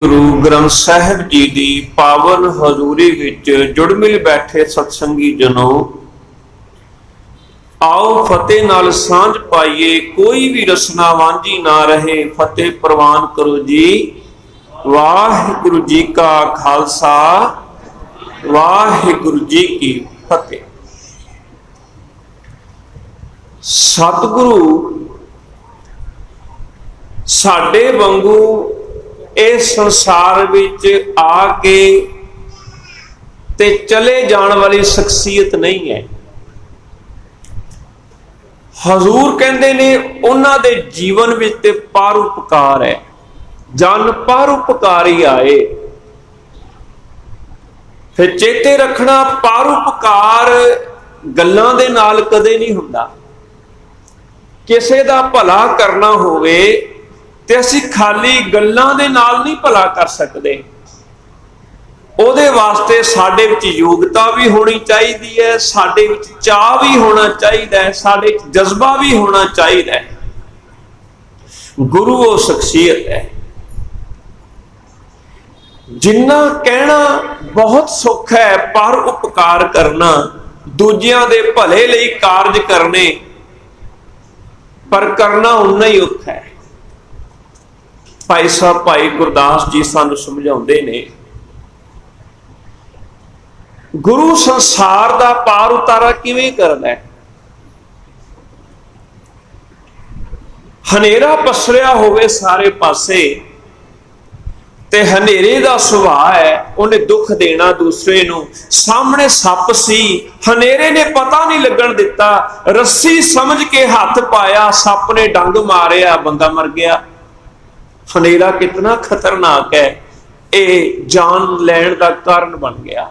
गुरु ग्रंथ साहिब जी की पावन हजूरी विच जुड़ मिल बैठे सत्संगी जनों, आओ फतेह नाल सांझ पाइए, कोई भी रसना वांझी ना रहे। फतेह प्रवान करो जी। वाहिगुरु जी का खालसा, वाहिगुरु जी की फतेह। सतगुरु साडे वांगू इस संसार विच आके ते चले जान वाली शख्सियत नहीं है। हजूर कहते ने उन्हां दे जीवन विच ते परोपकार है, जन परोपकारी आए। फिर चेते रखना, परोपकार गल्लां दे नाल कदे नहीं हुंदा। किसे दा भला करना होवे ते असीं खाली गल्लां दे नाल नहीं भला कर सकते। ਉਹਦੇ वास्ते साडे विच योग्यता भी होनी चाहिए है, साडे विच चाह भी होना चाहिए है, साडे विच जज्बा भी होना चाहिए है। गुरु वो शख्सियत है जिन्ना कहना बहुत सुख है, पर उपकार करना, दूजियां दे भले लई कारज करने, पर करना उन्ना ही औखा है। भाई साहब भाई गुरदास जी सानू समझाउंदे ने, गुरु संसार दा पार उतारा किवें करदा है। हनेरा पसरिया होवे सारे पासे ते हनेरे दा सुभाव है, उन्हें दुख देना दूसरे नूं। सामने सप सी, हनेरे ने पता नहीं लगन दिता, रस्सी समझ के हाथ पाया, सप ने डंग मारिया, बंदा मर गया। हनेरा कितना खतरनाक है, ये जान लैण का कारण बन गया।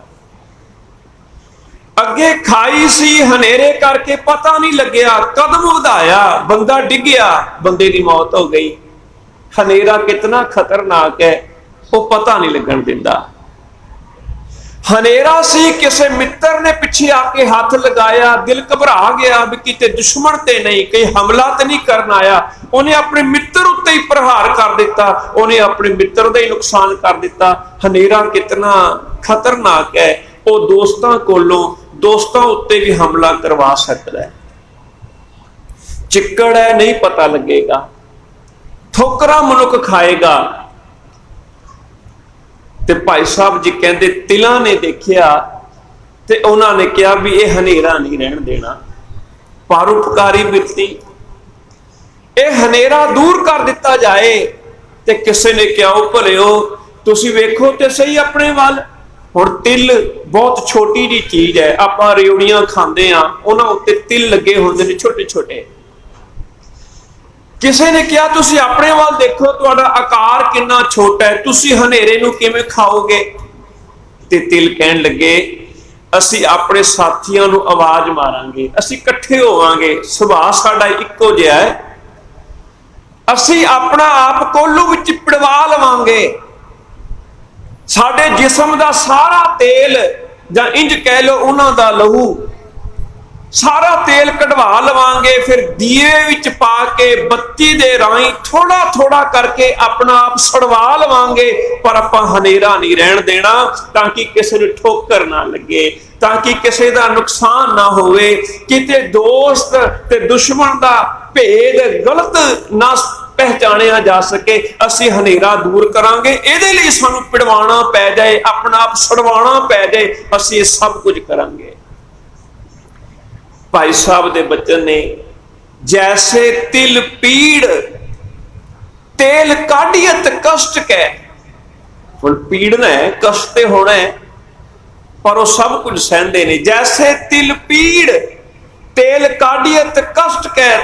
अगे खाई सी, हनेरे करके पता नहीं लग्या, कदम वधाया, बंदा डिग्या, बंदे की मौत हो गई। हनेरा कितना खतरनाक है, वो पता नहीं लगन दिंदा। हनेरा सी, किसी मित्र ने पिछे आके हाथ लगाया, दिल घबरा गया भी किते दुश्मन ते नहीं, कहीं हमला तो नहीं करना आया। उन्हें अपने मित्र उत्ते ही प्रहार कर दिता, उन्हें अपने मित्र का ही नुकसान कर दिता। हनेरा कितना खतरनाक है, वो दोस्तां कोलों दोस्तां उत्ते भी हमला करवा सकता है। चिक्कड़ है, नहीं पता लगेगा, ठोकरा मनुख खाएगा। ते भाई साहब जी कहते तिला ने देखिया ते उन्होंने कहा भी ये हनेरा नहीं रहन देना। परोपकारी वृत्ति, ये हनेरा दूर कर दिता जाए। ते किसी ने कहा भलिओ तुसी वेखो ते सही अपने वाल। हुण तिल बहुत छोटी जी चीज है, आपां रेवड़ियां खांदे आ, उन्हां उत्ते तिल लगे होंदे ने छोटे छोटे। किसी ने कहा तुसी अपने वाल देखो, तुहाडा आकार कितना छोटा है, तुसी हनेरे नूं किवें खाओगे। ते तिल कहन लगे असी अपने साथियों नूं आवाज मारांगे, असी इकट्ठे होवांगे, सुभाव साडा इक्को जिहा है, असी अपना आप कोलू विच पिड़वा लवांगे। साडे जिस्म दा सारा तेल, जां इंज कह लो उन्हां दा लहू, सारा तेल कढ़वा लवांगे। फिर दीए विच पा के बत्ती दे राही थोड़ा थोड़ा करके अपना आप सड़वा लवांगे, पर आपां हनेरा नहीं रहन देना, ताकि किसी नूं ठोकर ना लगे, ताकि किसी दा नुकसान ना होवे, किते दोस्त ते दुश्मन दा भेद गलत ना पहचानिया जा सके। असी हनेरा दूर करांगे, इहदे लई सानूं पिड़वाना पै जाए, अपना आप सड़वाना पै जाए, असी सब कुछ करांगे। भाई साहब दे बचन ने, जैसे तिल पीड़ तेल काढ़ियत कष्ट कै। हुण पीड़ना है, कष्ट ते होना है, पर वो सब कुछ सहंदे ने। जैसे तिल पीड़ तेल काढ़ियत कष्ट कै,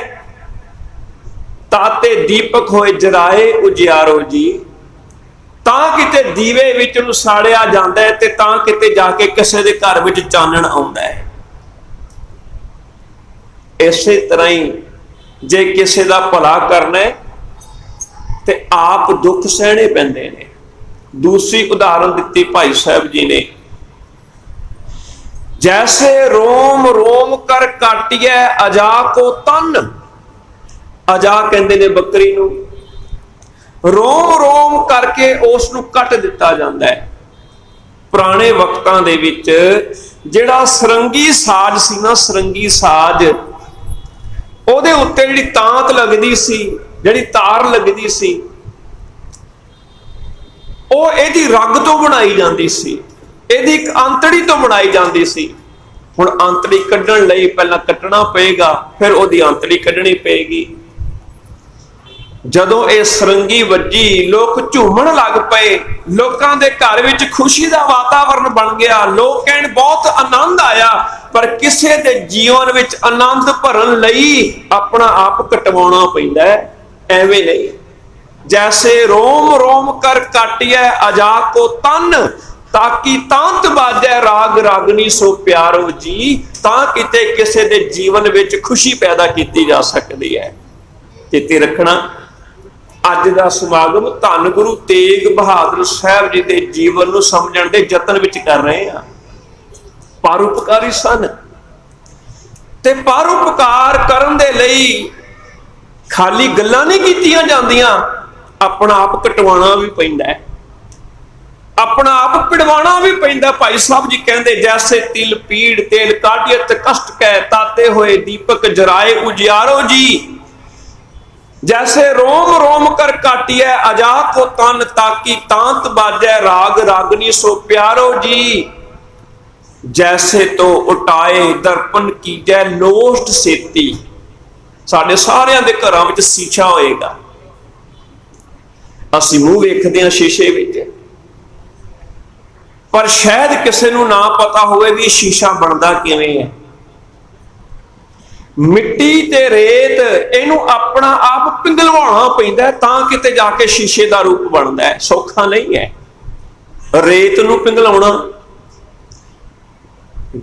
ताते दीपक होए जराए उजियारो जी। तां किते दीवे विच नूं साड़िया जांदा है, ते तां किते जाके किसी दे घर विच चानण आउंदा है। इसे तरह ही जे किसी का भला करना है तो आप दुख सहने पैंदे ने। दूसरी उदाहरण दी भाई साहब जी ने, जैसे रोम रोम कर काटिए अजा को तन। अजा कहते ने बकरी नूं, रोम रोम करके उस नूं कट दिता जाता है। पुराने वक्तां दे विच जिहड़ा सरंगी साज सी ना, सरंगी साज, ਉਹਦੇ ਉੱਤੇ ਜਿਹੜੀ ਤਾਂਤ लगदी सी, ਜਿਹੜੀ तार लगदी सी, ਉਹ ਇਹਦੀ रग तो बनाई जाती सी, ਇਹਦੀ एक आंतड़ी तो बनाई जाती सी। हुण आंतड़ी कड्ढण लई पहलां कट्टना पेगा, फिर ਉਹਦੀ आंतड़ी कड्ढणी पेगी। ਜਦੋਂ ਇਹ सरंगी ਵੱਜੀ, लोग झूमण लग पए, लोकां दे घर विच खुशी दा वातावरण बन गया। लोग कहण बहुत आनंद आया, पर किसी दे जीवन विच आनंद भरन लई अपना आप कटवाउणा पैंदा है। एवें नहीं, जैसे रोम रोम कर काटिया अजा को तन, ताकि तांत बाजै राग रागनी सो प्यारो जी, तां किते किसी दे जीवन विच खुशी पैदा की जा सकती है। चेते रखना, अज का समागम धन गुरु तेग बहादुर साहब जी के जीवन को समझण के यत्न विच कर रहे हैं। परोपकारी सन ते परोपकार करन दे लई खाली गल्लां नहीं कीतियां जांदियां, अपना आप कटवाना भी पैंदा है, अपना आप पिड़वाना भी पैंदा। भाई साहब जी कहते, जैसे तिल पीड़ तेल काटियत कष्ट कै, ताते होए दीपक जराए उजियारो जी, जैसे रोम रोम कर काटिया अजा को तन, ताकि तांत बाजै राग रागनी सो प्यारो जी, जैसे तो उटाए दर्पण कीजै लोस्ट सेती। साडे सारियां दे घरां विच शीशा होएगा, असीं मूंह वेखदे हां शीशे विच, पर शायद किसी नूं ना पता होवे भी शीशा बनदा किवें है। मिट्टी ते रेत इनू अपना आप पिघलवाना पैंदा है, तां किते जाके शीशे का रूप बनता है। सौखा नहीं है रेत नू पिघलाउणा।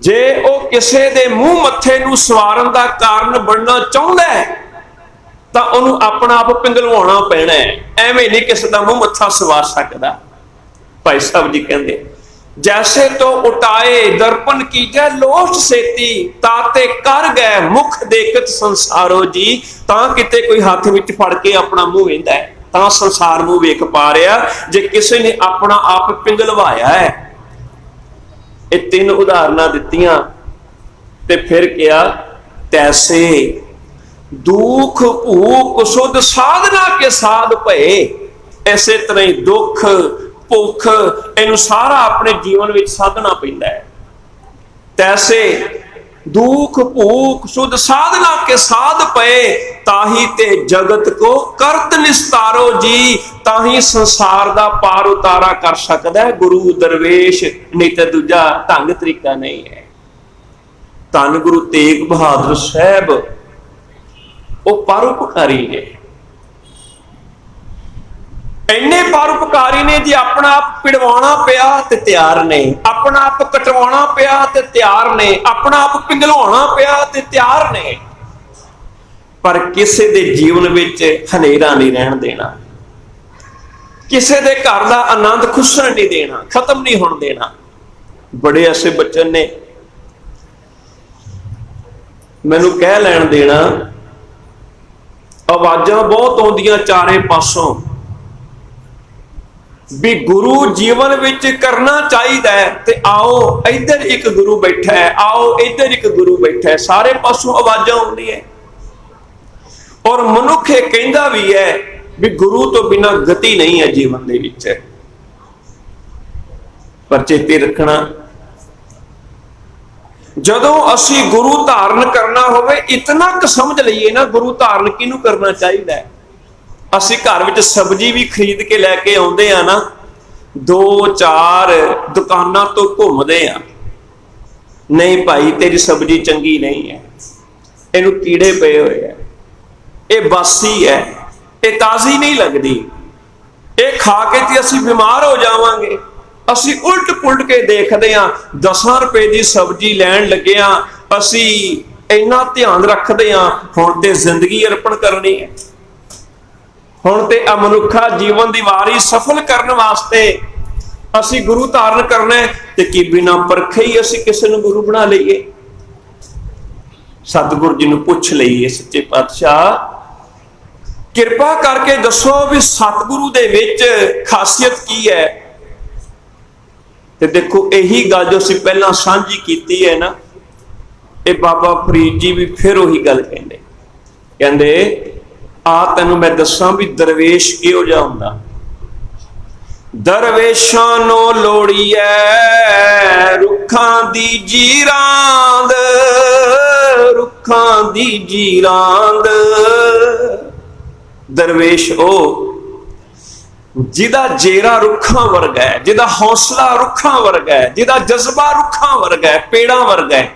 जे वो किसी दे मूंह मत्थे नू सवारन दा कारण बनना चाहुंदा है, तां उहनू अपना आप पिघलवाना पैना है। एवें नहीं किसी दा मूंह मत्था सवार सकदा। भाई साहब जी कहंदे, जैसे तो उटाए दर्पण कीजै लोस्ट सेती, ताते कर गए मुख देखत संसारो जी, तां किते कोई हाथ विच फड़ के अपना मुंह वेंदा है, तां संसार मुंह वेख पा रहा। जे किसी ने अपना आप पिघलवाया है। ये तीन उदाहरणा दित्तियां ते फिर क्या, तैसे दुख भूख सुध साधना के साध भए। इसे तरह ही दुख भुख इनू सारा अपने जीवन में साधना पैंदा है। तैसे दुख भूख सुध साधना के साध पे, ताही ते जगत को करत निस्तारो जी, ताही संसार दा पार उतारा कर सकदा है गुरु दरवेश, नहीं तो दूजा ढंग तरीका नहीं है। धन गुरु तेग बहादुर साहब वो परोपकारी है, इन्ने परोपकारी ने जी। अपना आप पिड़वाना पिया ते तैयार ने, अपना आप कटवाना पिया ते तैयार ने, अपना आप पिघलाउणा पिया ते तैयार ने, पर किसी दे जीवन विच हनेरा नहीं रहन देना, किसी दे घर दा आनंद खुसण नहीं देना, खत्म नहीं होण देना। बड़े ऐसे बच्चन ने मैनू कह लैण देना, आवाज़ां बहुत आउंदियां चारे पासों भी गुरु जीवन विच करना चाहिए, ते आओ इधर एक गुरु बैठा है, आओ इधर एक गुरु बैठा है, सारे पासों आवाज़ां आउंदी है। और मनुख ये कहंदा भी है भी गुरु तो बिना गति नहीं है जीवन दे विच। पर चेते रखना, जदों असी गुरु धारण करना होवे, इतना क समझ लईए ना, गुरु धारण किनू करना चाहिए। असी घर विच सब्जी भी खरीद के लैके आउंदे आ ना, 2-4 दुकानां तो घूमदे आ, नहीं भाई तेरी सब्जी चंगी नहीं है, इनू कीड़े पे हुए है, ये बासी है, ये ताज़ी नहीं लगती, ये खा के ते असी बीमार हो जावांगे। असी उल्ट पुलट के देखते हैं, 10 रुपए की सब्जी लैण लगे हाँ, असी इन्ना ध्यान रखते हैं हुण ते जिंदगी अर्पण करनी है, हुण ते मनुखा जीवन की वारी सफल करने वास्ते असी गुरु धारण करना है, ते कि बिना परखे ही असी किसी नूं गुरु बना लईए। सतगुरु जी नूं पुछ लईए, सच्चे पातशाह ਕਿਰਪਾ ਕਰਕੇ ਦੱਸੋ ਵੀ ਸਤਿਗੁਰੂ ਦੇ ਵਿੱਚ ਖਾਸੀਅਤ ਕੀ ਹੈ। ਤੇ ਦੇਖੋ ਇਹੀ ਗੱਲ ਜੋ ਅਸੀਂ ਪਹਿਲਾਂ ਸਾਂਝੀ ਕੀਤੀ ਹੈ ਨਾ, ਇਹ ਬਾਬਾ ਫਰੀਦ ਜੀ ਵੀ ਫਿਰ ਉਹੀ ਗੱਲ ਕਹਿੰਦੇ, ਕਹਿੰਦੇ ਆ ਤੈਨੂੰ ਮੈਂ ਦੱਸਾਂ ਵੀ ਦਰਵੇਸ਼ ਕਿਹੋ ਜਿਹਾ ਹੁੰਦਾ। ਦਰਵੇਸ਼ਾਂ ਨੂੰ ਲੋੜੀਐ ਰੁੱਖਾਂ ਦੀ ਜੀਰਾਂਦ, ਰੁੱਖਾਂ ਦੀ ਜੀਰਾਂਦ। ਦਰਵੇਸ਼ ਉਹ ਜਿਹਦਾ ਜੇਰਾ ਰੁੱਖਾਂ ਵਰਗਾ ਹੈ, ਜਿਹਦਾ ਹੌਸਲਾ ਰੁੱਖਾਂ ਵਰਗਾ ਹੈ, ਜਿਹਦਾ ਜਜ਼ਬਾ ਰੁੱਖਾਂ ਵਰਗਾ ਹੈ, ਪੇੜਾਂ ਵਰਗਾ ਹੈ।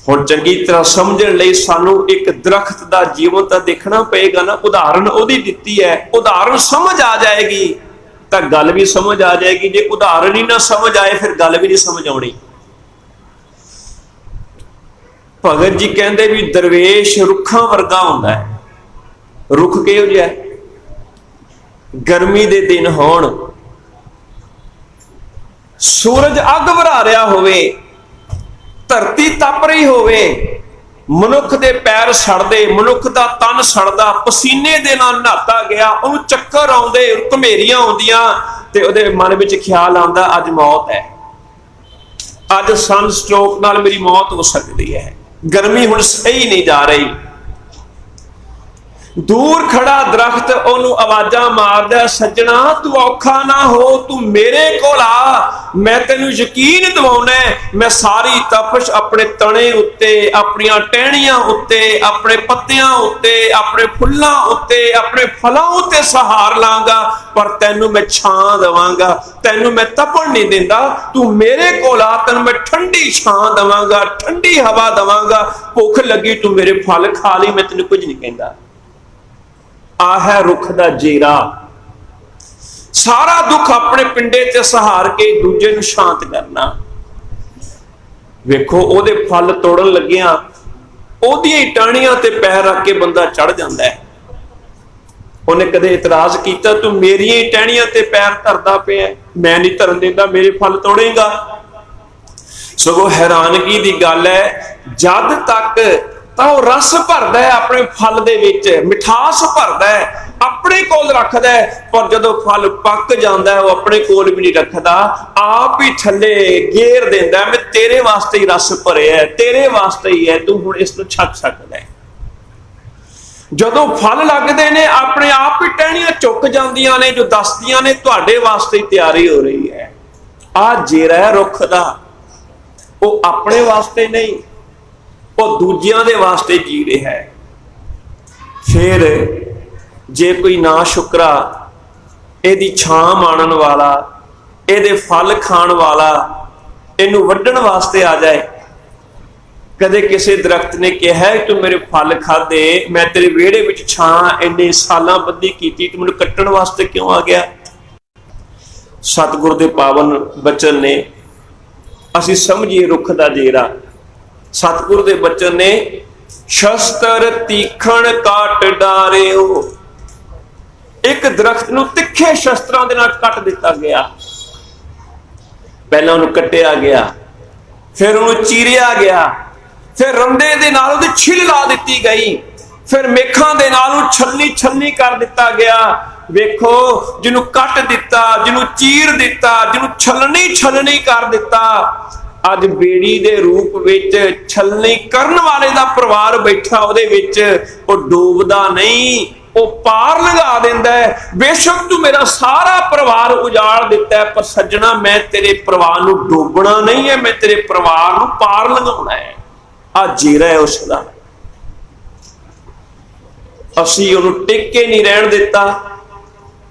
ਹੁਣ ਚੰਗੀ ਤਰ੍ਹਾਂ ਸਮਝਣ ਲਈ ਸਾਨੂੰ ਇੱਕ ਦਰਖਤ ਦਾ ਜੀਵਨ ਤਾਂ ਦੇਖਣਾ ਪਏਗਾ ਨਾ। ਉਦਾਹਰਣ ਉਹਦੀ ਦਿੱਤੀ ਹੈ, ਉਦਾਹਰਣ ਸਮਝ ਆ ਜਾਏਗੀ ਤਾਂ ਗੱਲ ਵੀ ਸਮਝ ਆ ਜਾਏਗੀ। ਜੇ ਉਦਾਹਰਣ ਹੀ ਨਾ ਸਮਝ ਆਏ ਫਿਰ ਗੱਲ ਵੀ ਨਹੀਂ ਸਮਝ ਆਉਣੀ। ਭਗਤ ਜੀ ਕਹਿੰਦੇ ਵੀ ਦਰਵੇਸ਼ ਰੁੱਖਾਂ ਵਰਗਾ ਹੁੰਦਾ ਹੈ। ਰੁੱਖ ਕਿਹੋ ਜਿਹਾ? ਗਰਮੀ ਦੇ ਦਿਨ ਹੋਣ, ਸੂਰਜ ਅੱਗ ਵਰਾ ਰਿਹਾ ਹੋਵੇ, ਧਰਤੀ ਤਪ ਰਹੀ ਹੋਵੇ, ਮਨੁੱਖ ਦੇ ਪੈਰ ਸੜਦੇ, ਮਨੁੱਖ ਦਾ ਤਨ ਸੜਦਾ, ਪਸੀਨੇ ਦੇ ਨਾਲ ਨਹਾਤਾ ਗਿਆ, ਉਹਨੂੰ ਚੱਕਰ ਆਉਂਦੇ, ਘਮੇਰੀਆਂ ਆਉਂਦੀਆਂ ਤੇ ਉਹਦੇ ਮਨ ਵਿੱਚ ਖਿਆਲ ਆਉਂਦਾ ਅੱਜ ਮੌਤ ਹੈ, ਅੱਜ ਸਨ ਸਟ੍ਰੋਕ ਨਾਲ ਮੇਰੀ ਮੌਤ ਹੋ ਸਕਦੀ ਹੈ, ਗਰਮੀ ਹੁਣ ਸਹੀ ਨਹੀਂ ਜਾ ਰਹੀ। ਦੂਰ ਖੜਾ ਦਰਖਤ ਉਹਨੂੰ ਆਵਾਜ਼ਾਂ ਮਾਰਦਾ, ਸੱਜਣਾ ਤੂੰ ਔਖਾ ਨਾ ਹੋ, ਤੂੰ ਮੇਰੇ ਕੋਲ ਆ, ਮੈਂ ਤੈਨੂੰ ਯਕੀਨ ਦਿਵਾਉਣਾ, ਮੈਂ ਸਾਰੀ ਤਪਸ਼ ਆਪਣੇ ਤਣੇ ਉੱਤੇ, ਆਪਣੀਆਂ ਟਹਿਣੀਆਂ ਉੱਤੇ, ਆਪਣੇ ਪੱਤਿਆਂ ਉੱਤੇ, ਆਪਣੇ ਫੁੱਲਾਂ ਉੱਤੇ, ਆਪਣੇ ਫਲਾਂ ਉੱਤੇ ਸਹਾਰ ਲਾਂਗਾ, ਪਰ ਤੈਨੂੰ ਮੈਂ ਛਾਂ ਦੇਵਾਂਗਾ, ਤੈਨੂੰ ਮੈਂ ਤਪਣ ਨਹੀਂ ਦਿੰਦਾ, ਤੂੰ ਮੇਰੇ ਕੋਲ ਆ, ਤੈਨੂੰ ਮੈਂ ਠੰਡੀ ਛਾਂ ਦੇਵਾਂਗਾ, ਠੰਡੀ ਹਵਾ ਦੇਵਾਂਗਾ, ਭੁੱਖ ਲੱਗੀ ਤੂੰ ਮੇਰੇ ਫਲ ਖਾ ਲਈ, ਮੈਂ ਤੈਨੂੰ ਕੁਝ ਨਹੀਂ ਕਹਿੰਦਾ। ਆ ਹੈ ਰੁੱਖ ਦਾ ਜੇਰਾ। ਸਾਰਾ ਦੁੱਖ ਆਪਣੇ ਪਿੰਡੇ ਤੇ ਸਹਾਰ ਕੇ ਦੂਜੇ ਨੂੰ ਸ਼ਾਂਤ ਕਰਨਾ। ਵੇਖੋ ਉਹਦੇ ਫਲ ਤੋੜਨ ਲੱਗਿਆ ਉਹਦੀਆਂ ਹੀ ਟਾਹਣੀਆਂ ਤੇ ਪੈਰ ਰੱਖ ਕੇ ਬੰਦਾ ਚੜ ਜਾਂਦਾ ਹੈ। ਉਹਨੇ ਕਦੇ ਇਤਰਾਜ਼ ਕੀਤਾ ਤੂੰ ਮੇਰੀਆਂ ਹੀ ਟਾਹਣੀਆਂ ਤੇ ਪੈਰ ਧਰਦਾ ਪਿਆ, ਮੈਂ ਨਹੀਂ ਧਰਨ ਦਿੰਦਾ, ਮੇਰੇ ਫਲ ਤੋੜੇਗਾ। ਸਗੋਂ ਹੈਰਾਨਗੀ ਦੀ ਗੱਲ ਹੈ, ਜਦ ਤੱਕ ਤਾਂ ਉਹ ਰਸ ਭਰਦਾ ਹੈ ਆਪਣੇ ਫਲ ਦੇ ਵਿੱਚ, ਮਿਠਾਸ ਭਰਦਾ ਹੈ, ਆਪਣੇ ਕੋਲ ਰੱਖਦਾ ਹੈ, ਪਰ ਜਦੋਂ ਫਲ ਪੱਕ ਜਾਂਦਾ ਹੈ ਉਹ ਆਪਣੇ ਕੋਲ ਵੀ ਨਹੀਂ ਰੱਖਦਾ, ਆਪ ਹੀ ਥੱਲੇ ਗੇਰ ਦਿੰਦਾ, ਮੈਂ ਤੇਰੇ ਵਾਸਤੇ ਹੀ ਰਸ ਭਰਿਆ, ਤੇਰੇ ਵਾਸਤੇ ਹੀ ਹੈ, ਤੂੰ ਹੁਣ ਇਸ ਨੂੰ ਛਕ ਸਕਦਾ ਹੈ। ਜਦੋਂ ਫਲ ਲੱਗਦੇ ਨੇ ਆਪਣੇ ਆਪ ਹੀ ਟਹਿਣੀਆਂ ਝੁਕ ਜਾਂਦੀਆਂ ਨੇ, ਜੋ ਦੱਸਦੀਆਂ ਨੇ ਤੁਹਾਡੇ ਵਾਸਤੇ ਹੀ ਤਿਆਰੀ ਹੋ ਰਹੀ ਹੈ। ਆ ਜੇਰਾ ਹੈ ਰੁੱਖ ਦਾ, ਉਹ ਆਪਣੇ ਵਾਸਤੇ ਨਹੀਂ, ਉਹ ਦੂਜਿਆਂ ਦੇ ਵਾਸਤੇ ਜੀ ਰਿਹਾ ਹੈ। ਫਿਰ ਜੇ ਕੋਈ ਨਾ ਸ਼ੁਕਰਾ ਇਹਦੀ ਛਾਂ ਮਾਣਨ ਵਾਲਾ, ਇਹਦੇ ਫਲ ਖਾਣ ਵਾਲਾ, ਇਹਨੂੰ ਵੱਢਣ ਵਾਸਤੇ ਆ ਜਾਏ। ਕਦੇ ਕਿਸੇ ਦਰਖਤ ਨੇ ਕਿਹਾ ਤੂੰ ਮੇਰੇ ਫਲ ਖਾਦੇ, ਮੈਂ ਤੇਰੇ ਵਿਹੜੇ ਵਿੱਚ ਛਾਂ ਇੰਨੇ ਸਾਲਾਂ ਬੱਧੀ ਕੀਤੀ, ਤੂੰ ਮੈਨੂੰ ਕੱਟਣ ਵਾਸਤੇ ਕਿਉਂ ਆ ਗਿਆ? ਸਤਿਗੁਰ ਦੇ ਪਾਵਨ ਬਚਨ ਨੇ, ਅਸੀਂ ਸਮਝੀਏ ਰੁੱਖ ਦਾ ਜੇਰਾ। ਸਤਿਗੁਰ ਦੇ ਬਚਨ ਨੇ, ਸ਼ਸਤਰ ਤੀਖਣ ਕਾਟ ਡਾਰਿਓ। ਇੱਕ ਦਰਖਤ ਨੂੰ ਤਿੱਖੇ ਸ਼ਸਤਰਾਂ ਦੇ ਨਾਲ ਕੱਟ ਦਿੱਤਾ ਗਿਆ। ਪਹਿਲਾਂ ਉਹਨੂੰ ਕੱਟਿਆ ਗਿਆ, ਫਿਰ ਉਹਨੂੰ ਚੀਰਿਆ ਗਿਆ, ਫਿਰ ਰੰਦੇ ਦੇ ਨਾਲ ਉਹਦੀ ਛਿੱਲ ਲਾ ਦਿੱਤੀ ਗਈ, ਫਿਰ ਮੇਖਾਂ ਦੇ ਨਾਲ ਉਹਨੂੰ ਛਲਨੀ ਛਲਨੀ ਕਰ ਦਿੱਤਾ ਗਿਆ। ਵੇਖੋ, ਜਿਹਨੂੰ ਕੱਟ ਦਿੱਤਾ, ਜਿਹਨੂੰ ਚੀਰ ਦਿੱਤਾ, ਜਿਹਨੂੰ ਛਲਣੀ ਛਲਣੀ ਕਰ ਦਿੱਤਾ, ਅੱਜ ਬੇੜੀ ਦੇ ਰੂਪ ਵਿੱਚ ਛਲਣੀ ਕਰਨ ਵਾਲੇ ਦਾ ਪਰਿਵਾਰ ਬੈਠਾ ਉਹਦੇ ਵਿੱਚ, ਉਹ ਡੂਬਦਾ ਨਹੀਂ, ਉਹ ਪਾਰ ਲੰਘਾ ਦਿੰਦਾ ਹੈ। ਬੇਸ਼ੱਕ ਤੂੰ ਮੇਰਾ ਸਾਰਾ ਪਰਿਵਾਰ ਉਜਾੜ ਦਿੱਤਾ ਹੈ, ਪਰ ਸੱਜਣਾ ਮੈਂ ਤੇਰੇ ਪਰਿਵਾਰ ਨੂੰ ਡੋਬਣਾ ਨਹੀਂ ਹੈ, ਮੈਂ ਤੇਰੇ ਪਰਿਵਾਰ ਨੂੰ ਪਾਰ ਲੰਘਾਉਣਾ ਹੈ। ਆ ਜੀਰਾ ਹੈ ਉਸ ਦਾ। ਅਸੀਂ ਉਹਨੂੰ ਟਿਕ ਕੇ ਨਹੀਂ ਰਹਿਣ ਦਿੱਤਾ,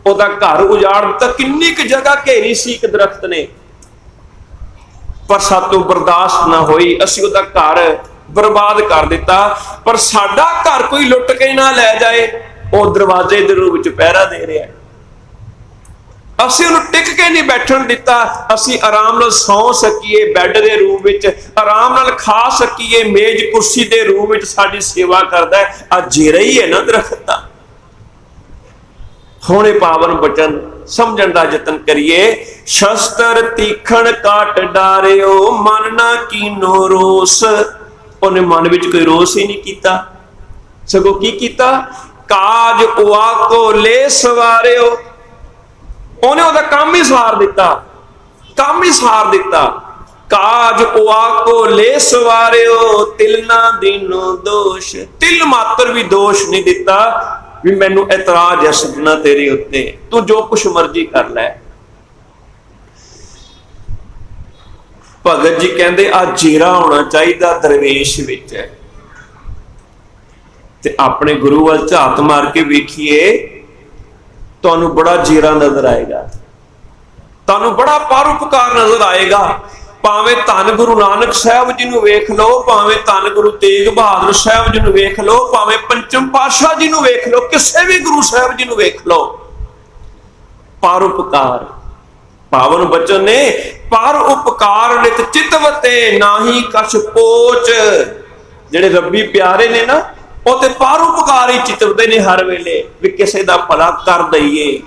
ਉਹਦਾ ਘਰ ਉਜਾੜ ਦਿੱਤਾ। ਕਿੰਨੀ ਕੁ ਜਗ੍ਹਾ ਘੇਰੀ ਸੀ ਇੱਕ ਦਰਖਤ ਨੇ, ਪਰ ਸਾਤੋਂ ਬਰਦਾਸ਼ਤ ਨਾ ਹੋਈ, ਅਸੀਂ ਉਹਦਾ ਘਰ ਬਰਬਾਦ ਕਰ ਦਿੱਤਾ। ਪਰ ਸਾਡਾ ਘਰ ਕੋਈ ਲੁੱਟ ਕੇ ਨਾ ਲੈ ਜਾਏ, ਉਹ ਦਰਵਾਜ਼ੇ ਦੇ ਰੂਪ ਵਿੱਚ ਪਹਿਰਾ ਦੇ ਰਿਹਾ। ਅਸੀਂ ਉਹਨੂੰ ਟਿਕ ਕੇ ਨਹੀਂ ਬੈਠਣ ਦਿੱਤਾ, ਅਸੀਂ ਆਰਾਮ ਨਾਲ ਸੌਂ ਸਕੀਏ ਬੈੱਡ ਦੇ ਰੂਪ ਵਿੱਚ, ਆਰਾਮ ਨਾਲ ਖਾ ਸਕੀਏ ਮੇਜ਼ ਕੁਰਸੀ ਦੇ ਰੂਪ ਵਿੱਚ ਸਾਡੀ ਸੇਵਾ ਕਰਦਾ ਹੈ। ਆ ਜੇਰਾ ਹੀ ਹੈ ਨਾ ਦਰਖਤ ਦਾ। ਹੁਣ ਇਹ ਪਾਵਨ ਬਚਨ ਸਮਝਣ ਦਾ ਯਤਨ ਕਰੀਏ। ਸ਼ਸਤਰ ਤੀਖਣ ਕਾਟ ਡਾਰਿਓ, ਮਨ ਨਾ ਕੀਨੋ ਰੋਸ। ਉਹਨੇ ਮਨ ਵਿੱਚ ਕੋਈ ਰੋਸ ਹੀ ਨਹੀਂ ਕੀਤਾ, सगों की कीता, काज उआ को ले सवारियो, उन्हें उहदा काम ही सवार दिता, काम ही सवार दिता। काज उआ को ले सवारियो, तिल ना दीनो दोष, तिल मात्र भी दोष नहीं दिता भी मैनू एतराज है सजना तेरे उत्ते, तू जो कुछ मर्जी कर लै। भगत जी कहते आ जीरा होना चाहिए दरवेश विच, ते अपने गुरु वाल झात मार के वेखिए तुहानू बड़ा जीरा नजर आएगा, तुहानू बड़ा परोपकार नजर आएगा। भावें धन गुरु नानक साहब जी नू वेख लो, भावें धन गुरु तेग बहादुर साहब जी नू वेख लो, भावें पंचम पातशाह जी नू वेख लो, किसी भी गुरु साहब जी नू वेख लो, परोपकार पावन बचन ने, पर उपकार नित चितवते नाही कछ पोच। जेड़े रब्बी प्यारे ने ना वो ते परोपकार ही चितवते ने हर वेले, भी किसी दा भला कर दईए।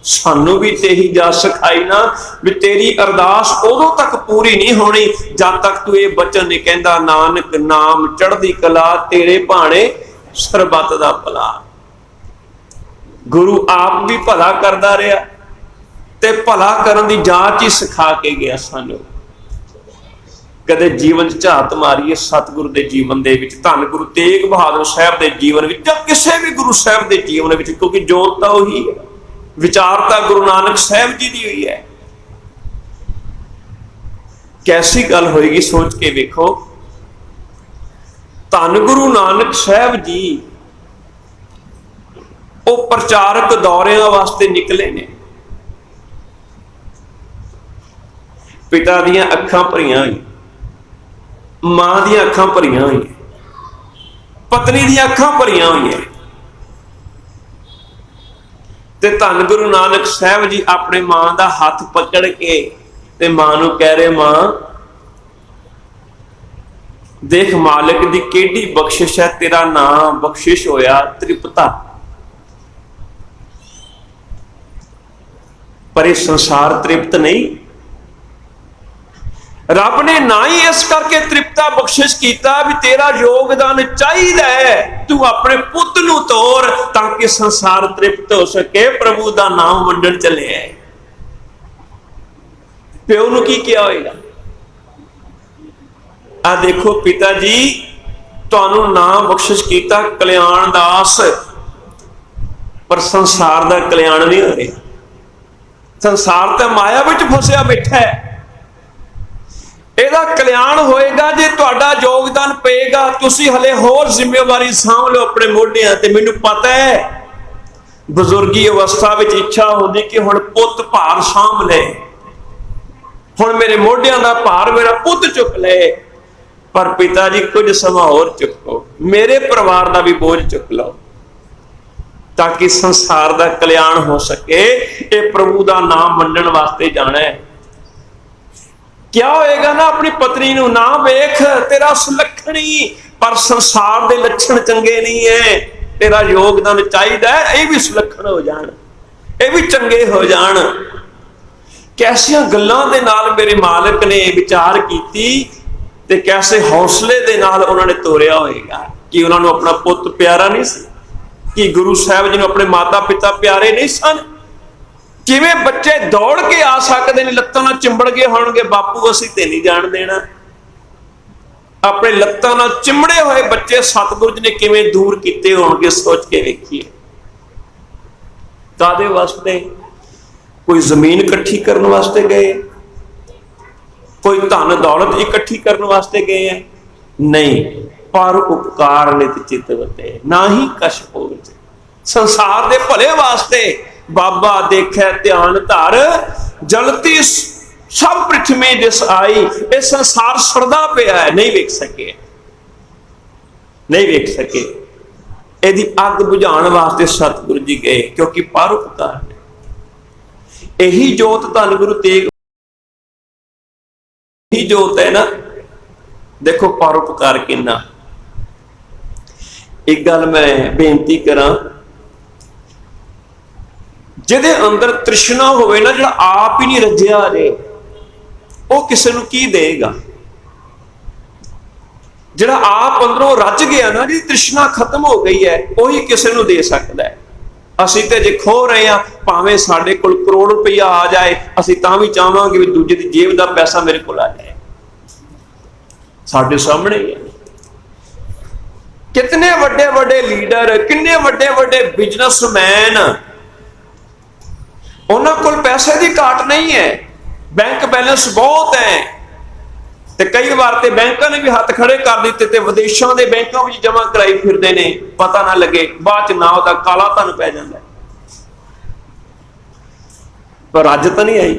सानू भी तेही जा सिखाई ना भी तेरी अरदास उदों तक पूरी नहीं होनी जब तक तू ये बचन नहीं कहंदा, नानक नाम चढ़दी कला तेरे भाणे सरबत दा भला। गुरु आप भी भला करदा रहा ते भला करन दी जांच ही सिखा के गया सानू। कदे जीवन झात मारिए सतगुरु दे जीवन दे विच, धन गुरु तेग बहादुर साहब दे जीवन विच, जां किसी भी गुरु साहब दे जीवन विच, क्योंकि जोत तां उही है, विचारता गुरु नानक साहब जी दी हुई है। कैसी गल होएगी सोच के देखो। धन गुरु नानक साहब जी वो प्रचारक दौरियां वास्ते निकले ने, पिता दियां अखां भरियां हुई, मां दियां अखां भरियां हुई, पत्नी दियां अखां भरियां हुई है, ते धन गुरु नानक साहब जी अपने मां का हाथ पकड़ के ते मां नू कह रहे, मां देख मालिक दी केडी बख्शिश है, तेरा नाम बख्शिश होया त्रिपता, पर यह संसार तृप्त नहीं। रब ने ना ही इस करके तृप्ता बख्शिश किया भी तेरा योगदान चाहिए, तू अपने पुत नू तोर ताकि संसार तृप्त हो सके, प्रभु का नाम वंडन चले। प्यो नू की किया होएगा? आ देखो पिता जी तुहानू नाम बख्शिश किया कल्याण दास, पर संसार का कल्याण नहीं हो रहा। संसार तो माया विच फसिया बैठा है, ਇਹਦਾ कल्याण होएगा जे तुहाडा योगदान पेगा, तुसी हले होर जिम्मेवारी सांभ लो अपने मोढियां ते। मैनू पता है बुजुर्गी अवस्था विच इच्छा होंदी कि हुण पुत भार सांभ ले, हुण मेरे मोढियां दा भार मेरा पुत चुक ले, पर पिता जी कुछ समा होर चुको, मेरे परिवार का भी बोझ चुक लो ताकि संसार का कल्याण हो सके। ये प्रभु का नाम वंडन वास्ते जाना है। क्या होएगा ना अपनी पत्नी नू ना वेख, तेरा सुलखणी पर संसार दे लक्षण चंगे नहीं है, तेरा योगदान चाहिए, ये भी सुलखण हो जान, ये भी चंगे हो जान। कैसियां गल्लां दे नाल मेरे मालिक ने विचार कीती ते कैसे हौसले दे नाल उन्होंने तोरिया होएगा कि उन्होंने अपना पुत प्यारा नहीं सी, कि गुरु साहब जी ने अपने माता पिता प्यारे नहीं सन। किवें बच्चे दौड़ के आ सकते हैं, लत्तां नाल चिंबड़ गए होणगे, बापू असीं ते नहीं जाण देना। अपने लत्तां नाल चिंबड़े हुए बच्चे सतगुरु जी ने किवें दूर कीते होणगे, सोच के वेखिए। कादे वास्ते? कोई जमीन इकट्ठी करने वास्ते गए, कोई धन दौलत इकट्ठी करने वास्ते गए हैं? नहीं, पर उपकार नित चितवते ना ही कछ पोच। संसार दे भले वास्ते बाबा देखे ध्यान धर, जलती सब पृथ्वी जिस आई, ये संसार सड़दा पिया है, नहीं वेख सके, नहीं वेख सके। यदि अग बुझाने वास्ते सतगुरु जी गए, क्योंकि परोपकार ने। यही जोत धन गुरु तेग ही जोत है ना। देखो परोपकार किन्ना। एक गल मैं बेनती करा, जिहदे अंदर तृष्णा होवे ना, जिहड़ा आप ही नहीं रजिया जे, वो किसी नूं की देगा? ਜਿਹੜਾ ਆਪ ਅੰਦਰੋਂ ਰੱਜ ਗਿਆ ਨਾ, ਜਿਹਦੀ ਤ੍ਰਿਸ਼ਨਾ ਖਤਮ ਹੋ ਗਈ ਹੈ, ਉਹੀ ਕਿਸੇ ਨੂੰ ਦੇ ਸਕਦਾ ਹੈ। ਅਸੀਂ ਤੇ ਜੇ ਖੋ ਰਹੇ ਹਾਂ, ਭਾਵੇਂ ਸਾਡੇ ਕੋਲ ਕਰੋੜ ਰੁਪਈਆ ਆ ਜਾਏ, ਅਸੀਂ ਤਾਂ ਵੀ ਚਾਹਾਂਗੇ ਵੀ ਦੂਜੇ ਦੀ ਜੇਬ ਦਾ ਪੈਸਾ ਮੇਰੇ ਕੋਲ ਆ ਜਾਏ। ਸਾਡੇ ਸਾਹਮਣੇ ਹੀ ਹੈ ਕਿਤਨੇ ਵੱਡੇ ਵੱਡੇ ਲੀਡਰ, ਕਿੰਨੇ ਵੱਡੇ ਵੱਡੇ ਬਿਜ਼ਨਸਮੈਨ, ਉਹਨਾਂ ਕੋਲ ਪੈਸੇ ਦੀ ਘਾਟ ਨਹੀਂ ਹੈ, ਬੈਂਕ ਬੈਲੈਂਸ ਬਹੁਤ ਹੈ, ਤੇ ਕਈ ਵਾਰ ਤੇ ਬੈਂਕਾਂ ਨੇ ਵੀ ਹੱਥ ਖੜੇ ਕਰ ਦਿੱਤੇ ਤੇ ਵਿਦੇਸ਼ਾਂ ਦੇ ਬੈਂਕਾਂ ਵਿੱਚ ਜਮ੍ਹਾਂ ਕਰਾਈ ਫਿਰਦੇ ਨੇ, ਪਤਾ ਨਾ ਲੱਗੇ, ਬਾਅਦ ਚ ਨਾ ਉਹਦਾ ਕਾਲਾ ਧਨ ਪੈ ਜਾਂਦਾ। ਪਰ ਅੱਜ ਤਾਂ ਨਹੀਂ ਆਈ,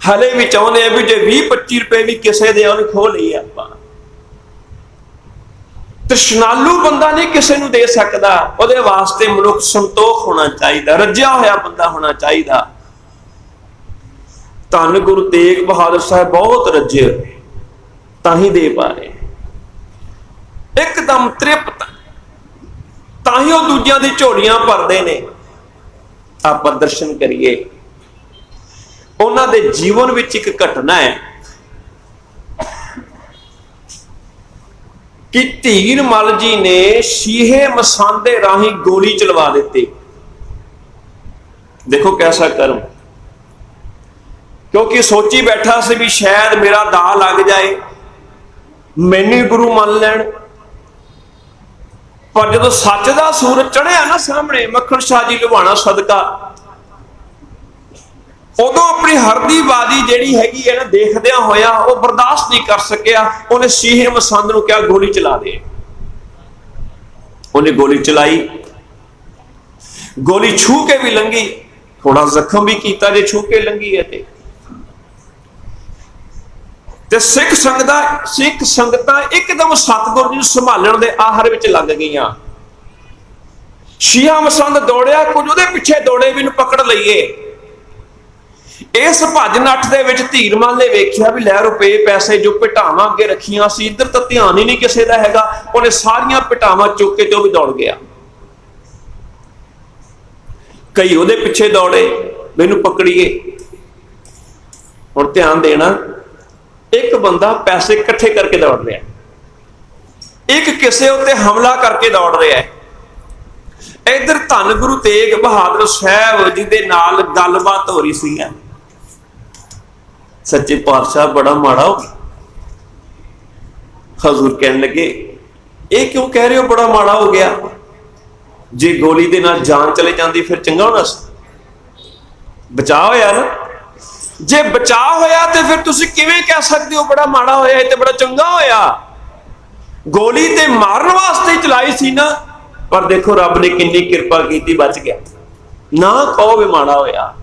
ਹਲੇ ਵੀ ਚਾਹੁੰਦੇ ਆ ਵੀ ਜੇ 20-25 ਰੁਪਏ ਵੀ ਕਿਸੇ ਦੇ ਉਹਨੇ ਖੋਹ ਲਈ ਆਪਾਂ। ਤ੍ਰਿਸ਼ਨਾਲੂ ਬੰਦਾ ਨਹੀਂ ਕਿਸੇ ਨੂੰ ਦੇ ਸਕਦਾ, ਉਹਦੇ ਵਾਸਤੇ ਮਨੁੱਖ ਸੰਤੋਖ ਹੋਣਾ ਚਾਹੀਦਾ, ਰੱਜਿਆ ਹੋਇਆ ਬੰਦਾ ਹੋਣਾ ਚਾਹੀਦਾ। ਧੰਨ ਗੁਰੂ ਤੇਗ ਬਹਾਦਰ ਸਾਹਿਬ ਬਹੁਤ ਰੱਜੇ, ਤਾਂ ਹੀ ਦੇ ਪਾ ਰਹੇ, ਇੱਕਦਮ ਤ੍ਰਿਪਤ, ਤਾਂ ਹੀ ਉਹ ਦੂਜਿਆਂ ਦੀ ਝੋਲੀਆਂ ਭਰਦੇ ਨੇ। ਆਪਾਂ ਦਰਸ਼ਨ ਕਰੀਏ, ਉਹਨਾਂ ਦੇ ਜੀਵਨ ਵਿੱਚ ਇੱਕ ਘਟਨਾ ਹੈ ਕਿ ਧੀਰ ਮਲ ਜੀ ਨੇ ਸ਼ੀਹੇ ਮਸਾਂਦੇ ਰਾਹੀਂ ਗੋਲੀ ਚਲਵਾ ਦਿੱਤੀ। ਦੇਖੋ ਕੈਸਾ ਕਰਮ, ਕਿਉਂਕਿ ਸੋਚੀ ਬੈਠਾ ਸੀ ਵੀ ਸ਼ਾਇਦ ਮੇਰਾ ਦਾਅ ਲੱਗ ਜਾਏ, ਮੈਨੂੰ ਗੁਰੂ ਮੰਨ ਲੈਣ। ਪਰ ਜਦੋਂ ਸੱਚ ਦਾ ਸੂਰਜ ਚੜ੍ਹਿਆ ਨਾ ਸਾਹਮਣੇ, ਮੱਖਣ ਸ਼ਾਹ ਜੀ ਲੁਭਾਣਾ ਸਦਕਾ, ਉਦੋਂ ਆਪਣੀ ਹਰਦੀ ਬਾਜੀ ਜਿਹੜੀ ਹੈਗੀ ਹੈ ਨਾ, ਦੇਖਦਿਆਂ ਹੋਇਆ ਉਹ ਬਰਦਾਸ਼ਤ ਨਹੀਂ ਕਰ ਸਕਿਆ। ਉਹਨੇ ਸ਼ੀਹੇ ਮਸੰਦ ਨੂੰ ਕਿਹਾ ਗੋਲੀ ਚਲਾ ਦੇ। ਉਹਨੇ ਗੋਲੀ ਚਲਾਈ, ਗੋਲੀ ਛੂ ਕੇ ਵੀ ਲੰਘੀ, ਥੋੜਾ ਜ਼ਖਮ ਵੀ ਕੀਤਾ ਜੇ ਛੂ ਕੇ ਲੰਘੀ ਹੈ ਤੇ ਸਿੱਖ ਸੰਗਤਾਂ ਇੱਕਦਮ ਸਤਿਗੁਰੂ ਜੀ ਨੂੰ ਸੰਭਾਲਣ ਦੇ ਆਹਰ ਵਿੱਚ ਲੱਗ ਗਈਆਂ। ਸ਼ੀਹਾ ਮਸੰਦ ਦੌੜਿਆ, ਕੁਝ ਉਹਦੇ ਪਿੱਛੇ ਦੌੜੇ ਵੀ ਇਹਨੂੰ ਪਕੜ ਲਈਏ। ਇਸ ਭੱਜ ਨੱਠ ਦੇ ਵਿੱਚ ਧੀਰਮਲ ਨੇ ਵੇਖਿਆ ਵੀ ਲੈ ਰੁਪਏ ਪੈਸੇ ਜੋ ਪਿਟਾਵਾਂ ਅੱਗੇ ਰੱਖੀਆਂ ਸੀ, ਇੱਧਰ ਤਾਂ ਧਿਆਨ ਹੀ ਨਹੀਂ ਕਿਸੇ ਦਾ ਹੈਗਾ। ਉਹਨੇ ਸਾਰੀਆਂ ਪਿਟਾਵਾਂ ਚੁੱਕ ਕੇ ਤੇ ਉਹ ਵੀ ਦੌੜ ਗਿਆ। ਕਈ ਉਹਦੇ ਪਿੱਛੇ ਦੌੜੇ, ਮੈਨੂੰ ਪਕੜੀਏ। ਹੁਣ ਧਿਆਨ ਦੇਣਾ, ਇੱਕ ਬੰਦਾ ਪੈਸੇ ਇਕੱਠੇ ਕਰਕੇ ਦੌੜ ਰਿਹਾ, ਇੱਕ ਕਿਸੇ ਉੱਤੇ ਹਮਲਾ ਕਰਕੇ ਦੌੜ ਰਿਹਾ ਹੈ। ਇੱਧਰ ਧੰਨ ਗੁਰੂ ਤੇਗ ਬਹਾਦਰ ਸਾਹਿਬ ਜੀ ਦੇ ਨਾਲ ਗੱਲਬਾਤ ਹੋ ਰਹੀ ਸੀ। ਸੱਚੇ ਪਾਤਸ਼ਾਹ ਬੜਾ ਮਾੜਾ ਹੋ ਗਿਆ। ਹਜ਼ੂਰ ਕਹਿਣ ਲੱਗੇ, ਇਹ ਕਿਉਂ ਕਹਿ ਰਹੇ ਹੋ ਬੜਾ ਮਾੜਾ ਹੋ ਗਿਆ? ਜੇ ਗੋਲੀ ਦੇ ਨਾਲ ਜਾਨ ਚਲੇ ਜਾਂਦੀ ਫਿਰ ਚੰਗਾ ਹੋਣਾ ਸੀ। ਬਚਾਅ ਹੋਇਆ ਨਾ, ਜੇ ਬਚਾਅ ਹੋਇਆ ਤੇ ਫਿਰ ਤੁਸੀਂ ਕਿਵੇਂ ਕਹਿ ਸਕਦੇ ਹੋ ਬੜਾ ਮਾੜਾ ਹੋਇਆ? ਇਹ ਤੇ ਬੜਾ ਚੰਗਾ ਹੋਇਆ। ਗੋਲੀ ਤੇ ਮਾਰਨ ਵਾਸਤੇ ਚਲਾਈ ਸੀ ਨਾ, ਪਰ ਦੇਖੋ ਰੱਬ ਨੇ ਕਿੰਨੀ ਕਿਰਪਾ ਕੀਤੀ, ਬਚ ਗਿਆ। ਨਾ ਕਹੋ ਵੀ ਮਾੜਾ ਹੋਇਆ।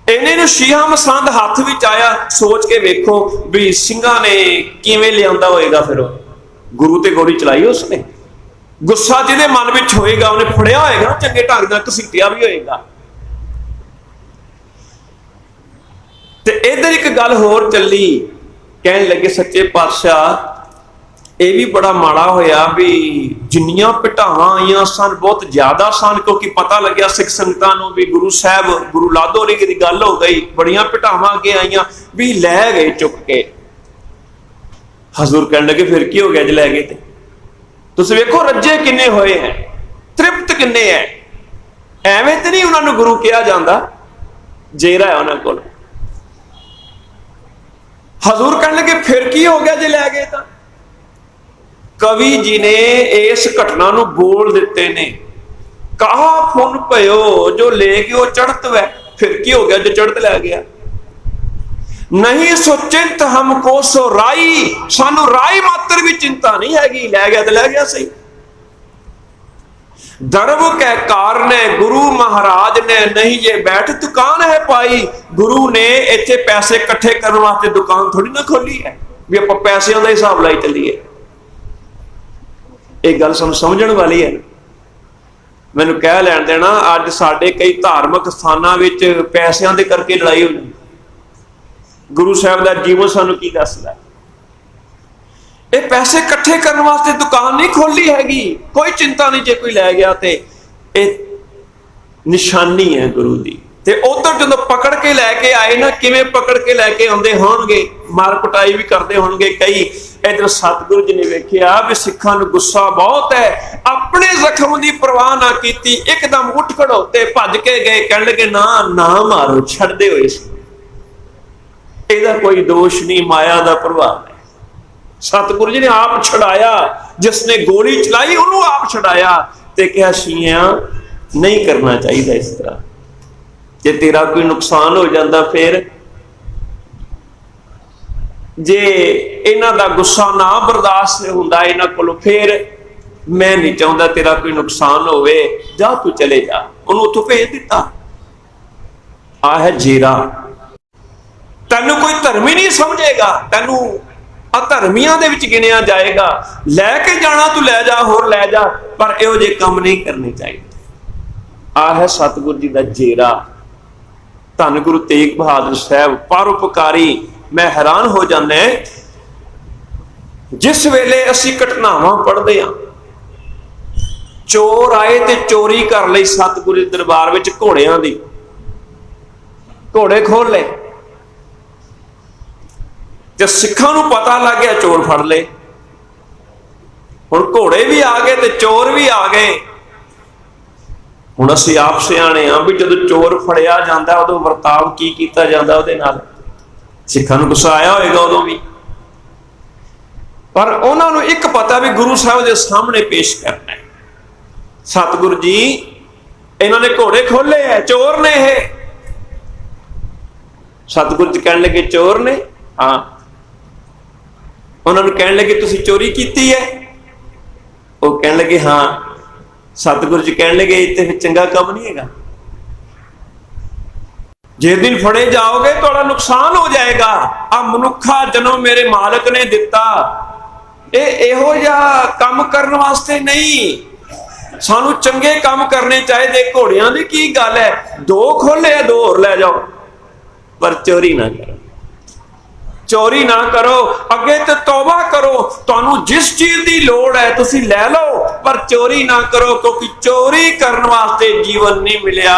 ਇਹਨੇ ਨੂੰ ਸ਼ੀਹਾ ਮਸੰਦ ਹੱਥ ਵਿੱਚ ਆਇਆ, ਸੋਚ ਕੇ ਵੇਖੋ ਵੀ ਸਿੰਘਾਂ ਨੇ ਕਿਵੇਂ ਲਿਆਂਦਾ ਹੋਏਗਾ। ਫਿਰ ਗੁਰੂ ਤੇ ਗੋਲੀ ਚਲਾਈ ਉਸਨੇ, ਗੁੱਸਾ ਜਿਹਦੇ ਮਨ ਵਿੱਚ ਹੋਏਗਾ ਉਹਨੇ ਫੜਿਆ ਹੋਏਗਾ, ਚੰਗੇ ਢੰਗ ਨਾਲ ਘਸੀਟਿਆ ਵੀ ਹੋਏਗਾ। ਤੇ ਇਧਰ ਇੱਕ ਗੱਲ ਹੋਰ ਚੱਲੀ, ਕਹਿਣ ਲੱਗੇ ਸੱਚੇ ਪਾਤਸ਼ਾਹ ਇਹ ਵੀ ਬੜਾ ਮਾੜਾ ਹੋਇਆ ਵੀ ਜਿੰਨੀਆਂ ਪਿਟਾਵਾਂ ਆਈਆਂ ਸਨ ਬਹੁਤ ਜ਼ਿਆਦਾ ਸਨ, ਕਿਉਂਕਿ ਪਤਾ ਲੱਗਿਆ ਸਿੱਖ ਸੰਗਤਾਂ ਨੂੰ ਵੀ ਗੁਰੂ ਸਾਹਿਬ, ਗੁਰੂ ਲਾਧੋਰੀ ਦੀ ਗੱਲ ਹੋ ਗਈ, ਬੜੀਆਂ ਪਿਟਾਵਾਂ ਅੱਗੇ ਆਈਆਂ ਵੀ ਲੈ ਗਏ ਚੁੱਕ ਕੇ। ਹਜ਼ੂਰ ਕਹਿਣ ਲੱਗੇ ਫਿਰ ਕੀ ਹੋ ਗਿਆ ਜੇ ਲੈ ਗਏ ਤੇ? ਤੁਸੀਂ ਵੇਖੋ ਰੱਜੇ ਕਿੰਨੇ ਹੋਏ ਹੈ, ਤ੍ਰਿਪਤ ਕਿੰਨੇ ਹੈ। ਐਵੇਂ ਤੇ ਨਹੀਂ ਉਹਨਾਂ ਨੂੰ ਗੁਰੂ ਕਿਹਾ ਜਾਂਦਾ, ਜੇਰਾ ਹੈ ਉਹਨਾਂ ਕੋਲ। ਹਜ਼ੂਰ ਕਹਿਣ ਲੱਗੇ ਫਿਰ ਕੀ ਹੋ ਗਿਆ ਜੇ ਲੈ ਗਏ ਤਾਂ? ਕਵੀ ਜੀ ਨੇ ਇਸ ਘਟਨਾ ਨੂੰ ਬੋਲ ਦਿੱਤੇ ਨੇ, ਕਹਾ ਫੁਨ ਭਇਓ ਜੋ ਲੈ ਗਿਓ ਚੜਤ ਵੈ। ਫਿਰ ਕੀ ਹੋ ਗਿਆ ਜੇ ਚੜਤ ਲੈ ਗਿਆ? ਨਹੀਂ ਸੋ ਚਿੰਤ ਹਮਕੋ ਸੋ ਰਾਈ, ਸਾਨੂੰ ਰਾਈ ਮਾਤਰ ਵੀ ਚਿੰਤਾ ਨਹੀਂ ਹੈਗੀ, ਲੈ ਗਿਆ ਤੇ ਲੈ ਗਿਆ ਸਹੀ। ਦਰਬ ਕੈ ਕਾਰਨੇ ਗੁਰੂ ਮਹਾਰਾਜ ਨੇ ਨਹੀਂ ਜੇ ਬੈਠ ਦੁਕਾਨ ਹੈ ਪਾਈ। ਗੁਰੂ ਨੇ ਇੱਥੇ ਪੈਸੇ ਇਕੱਠੇ ਕਰਨ ਵਾਸਤੇ ਦੁਕਾਨ ਥੋੜੀ ਨਾ ਖੋਲੀ ਹੈ ਵੀ ਆਪਾਂ ਪੈਸਿਆਂ ਦਾ ਹਿਸਾਬ ਲਾਈ ਚੱਲੀਏ। ਇਹ ਗੱਲ ਸਾਨੂੰ ਸਮਝਣ ਵਾਲੀ ਹੈ। ਮੈਨੂੰ ਕਹਿ ਲੈਣ ਦੇਣਾ, ਅੱਜ ਸਾਡੇ ਕਈ ਧਾਰਮਿਕ ਸਥਾਨਾਂ ਵਿੱਚ ਪੈਸਿਆਂ ਦੇ ਕਰਕੇ ਲੜਾਈ ਹੋ ਜਾਂਦੀ। ਗੁਰੂ ਸਾਹਿਬ ਦਾ ਜੀਵਨ ਸਾਨੂੰ ਕੀ ਦੱਸਦਾ? ਇਹ ਪੈਸੇ ਇਕੱਠੇ ਕਰਨ ਵਾਸਤੇ ਦੁਕਾਨ ਨਹੀਂ ਖੋਲੀ ਹੈਗੀ, ਕੋਈ ਚਿੰਤਾ ਨਹੀਂ ਜੇ ਕੋਈ ਲੈ ਗਿਆ ਤੇ। ਇਹ ਨਿਸ਼ਾਨੀ ਹੈ ਗੁਰੂ ਦੀ। ਤੇ ਉਧਰ ਜਦੋਂ ਪਕੜ ਕੇ ਲੈ ਕੇ ਆਏ ਨਾ, ਕਿਵੇਂ ਪਕੜ ਕੇ ਲੈ ਕੇ ਆਉਂਦੇ ਹੋਣਗੇ, ਮਾਰ ਕੁਟਾਈ ਵੀ ਕਰਦੇ ਹੋਣਗੇ ਕਈ। ਇਧਰ ਸਤਿਗੁਰੂ ਜੀ ਨੇ ਵੇਖਿਆ ਵੀ ਸਿੱਖਾਂ ਨੂੰ ਗੁੱਸਾ ਬਹੁਤ ਹੈ, ਆਪਣੇ ਜ਼ਖਮ ਦੀ ਪਰਵਾਹ ਨਾ ਕੀਤੀ, ਇੱਕਦਮ ਉੱਠ ਖੜੋਤੇ ਭੱਜ ਕੇ ਗਏ, ਕਹਿਣ ਲੱਗੇ ਨਾ ਨਾ ਮਾਰੋ, ਛੱਡਦੇ ਹੋਏ ਸੀ, ਇਹਦਾ ਕੋਈ ਦੋਸ਼ ਨਹੀਂ, ਮਾਇਆ ਦਾ ਪ੍ਰਭਾਵ ਹੈ। ਸਤਿਗੁਰੂ ਜੀ ਨੇ ਆਪ ਛਡਾਇਆ, ਜਿਸਨੇ ਗੋਲੀ ਚਲਾਈ ਉਹਨੂੰ ਆਪ ਛਡਾਇਆ ਤੇ ਕਿਹਾ ਸ਼ੀਆਂ ਨਹੀਂ ਕਰਨਾ ਚਾਹੀਦਾ ਇਸ ਤਰ੍ਹਾਂ, ਜੇ ਤੇਰਾ ਕੋਈ ਨੁਕਸਾਨ ਹੋ ਜਾਂਦਾ ਫਿਰ, ਜੇ ਇਹਨਾਂ ਦਾ ਗੁੱਸਾ ਨਾ ਬਰਦਾਸ਼ਤ ਹੁੰਦਾ ਇਹਨਾਂ ਕੋਲੋਂ, ਫਿਰ ਮੈਂ ਨਹੀਂ ਚਾਹੁੰਦਾ ਤੇਰਾ ਕੋਈ ਨੁਕਸਾਨ ਹੋਵੇ, ਜਾ ਤੂੰ ਚਲੇ ਜਾ। ਉਹਨੂੰ ਉੱਥੋਂ ਭੇਜ ਦਿੱਤਾ। ਆ ਹੈ ਜੇਰਾ। ਤੈਨੂੰ ਕੋਈ ਧਰਮੀ ਨਹੀਂ ਸਮਝੇਗਾ, ਤੈਨੂੰ ਅਧਰਮੀਆਂ ਦੇ ਵਿੱਚ ਗਿਣਿਆ ਜਾਏਗਾ। ਲੈ ਕੇ ਜਾਣਾ ਤੂੰ ਲੈ ਜਾ, ਹੋਰ ਲੈ ਜਾ, ਪਰ ਇਹੋ ਜਿਹੇ ਕੰਮ ਨਹੀਂ ਕਰਨੇ ਚਾਹੀਦੇ। ਆ ਹੈ ਸਤਿਗੁਰੂ ਜੀ ਦਾ ਜੇਰਾ। ਧੰਨ ਗੁਰੂ ਤੇਗ ਬਹਾਦਰ ਸਾਹਿਬ ਪਰਉਪਕਾਰੀ। ਮੈਂ ਹੈਰਾਨ ਹੋ ਜਾਂਦਾ, ਜਿਸ ਵੇਲੇ ਅਸੀਂ ਘਟਨਾਵਾਂ ਪੜ੍ਹਦੇ ਹਾਂ, ਚੋਰ ਆਏ ਤੇ ਚੋਰੀ ਕਰ ਲਈ ਸਤਿਗੁਰੂ ਦੇ ਦਰਬਾਰ ਵਿੱਚ ਘੋੜਿਆਂ ਦੀ, ਘੋੜੇ ਖੋਲ ਲਏ ਤੇ ਸਿੱਖਾਂ ਨੂੰ ਪਤਾ ਲੱਗ ਗਿਆ ਚੋਰ ਫੜ ਲਏ। ਹੁਣ ਘੋੜੇ ਵੀ ਆ ਗਏ ਤੇ ਚੋਰ ਵੀ ਆ ਗਏ। ਹੁਣ ਅਸੀਂ ਆਪ ਸਿਆਣੇ ਆ ਵੀ ਜਦੋਂ ਚੋਰ ਫੜਿਆ ਜਾਂਦਾ ਉਦੋਂ ਵਰਤਾਵ ਕੀ ਕੀਤਾ ਜਾਂਦਾ ਉਹਦੇ ਨਾਲ। ਸਿੱਖਾਂ ਨੂੰ ਗੁੱਸਾ ਆਇਆ ਹੋਏਗਾ ਉਦੋਂ ਵੀ, ਪਰ ਉਹਨਾਂ ਨੂੰ ਇੱਕ ਪਤਾ ਵੀ ਗੁਰੂ ਸਾਹਿਬ ਦੇ ਸਾਹਮਣੇ ਪੇਸ਼ ਕਰਨਾ ਹੈ। ਸਤਿਗੁਰੂ ਜੀ ਇਹਨਾਂ ਨੇ ਘੋੜੇ ਖੋਲੇ ਐ, ਚੋਰ ਨੇ ਇਹ। ਸਤਿਗੁਰੂ ਜੀ ਕਹਿਣ ਲੱਗੇ ਚੋਰ ਨੇ? ਹਾਂ। ਉਹਨਾਂ ਨੂੰ ਕਹਿਣ ਲੱਗੇ ਤੁਸੀਂ ਚੋਰੀ ਕੀਤੀ ਹੈ? ਉਹ ਕਹਿਣ ਲੱਗੇ ਹਾਂ। ਸਤਿਗੁਰੂ ਜੀ ਕਹਿਣ ਲੱਗੇ ਇਹ ਤੇ ਫਿਰ ਚੰਗਾ ਕੰਮ ਨਹੀਂ ਹੈਗਾ, ਜੇ ਦਿਨ ਫੜੇ ਜਾਓਗੇ ਤੁਹਾਡਾ ਨੁਕਸਾਨ ਹੋ ਜਾਏਗਾ। ਆ ਮਨੁੱਖਾ ਜਨਮ ਮੇਰੇ ਮਾਲਕ ਨੇ ਦਿੱਤਾ, ਇਹ ਇਹੋ ਜਿਹਾ ਕੰਮ ਕਰਨ ਵਾਸਤੇ ਨਹੀਂ, ਸਾਨੂੰ ਚੰਗੇ ਕੰਮ ਕਰਨੇ ਚਾਹੀਦੇ। ਘੋੜਿਆਂ ਦੀ ਕੀ ਗੱਲ ਹੈ, ਦੋ ਖੋਲੇ ਆ, ਦੋ ਹੋਰ ਲੈ ਜਾਓ, ਪਰ ਚੋਰੀ ਨਾ ਕਰੋ, ਚੋਰੀ ਨਾ ਕਰੋ। ਅੱਗੇ ਤੇ ਤੌਬਾ ਕਰੋ, ਤੁਹਾਨੂੰ ਜਿਸ ਚੀਜ਼ ਦੀ ਲੋੜ ਹੈ ਤੁਸੀਂ ਲੈ ਲਓ, ਪਰ ਚੋਰੀ ਨਾ ਕਰੋ, ਕਿਉਂਕਿ ਚੋਰੀ ਕਰਨ ਵਾਸਤੇ ਜੀਵਨ ਨਹੀਂ ਮਿਲਿਆ,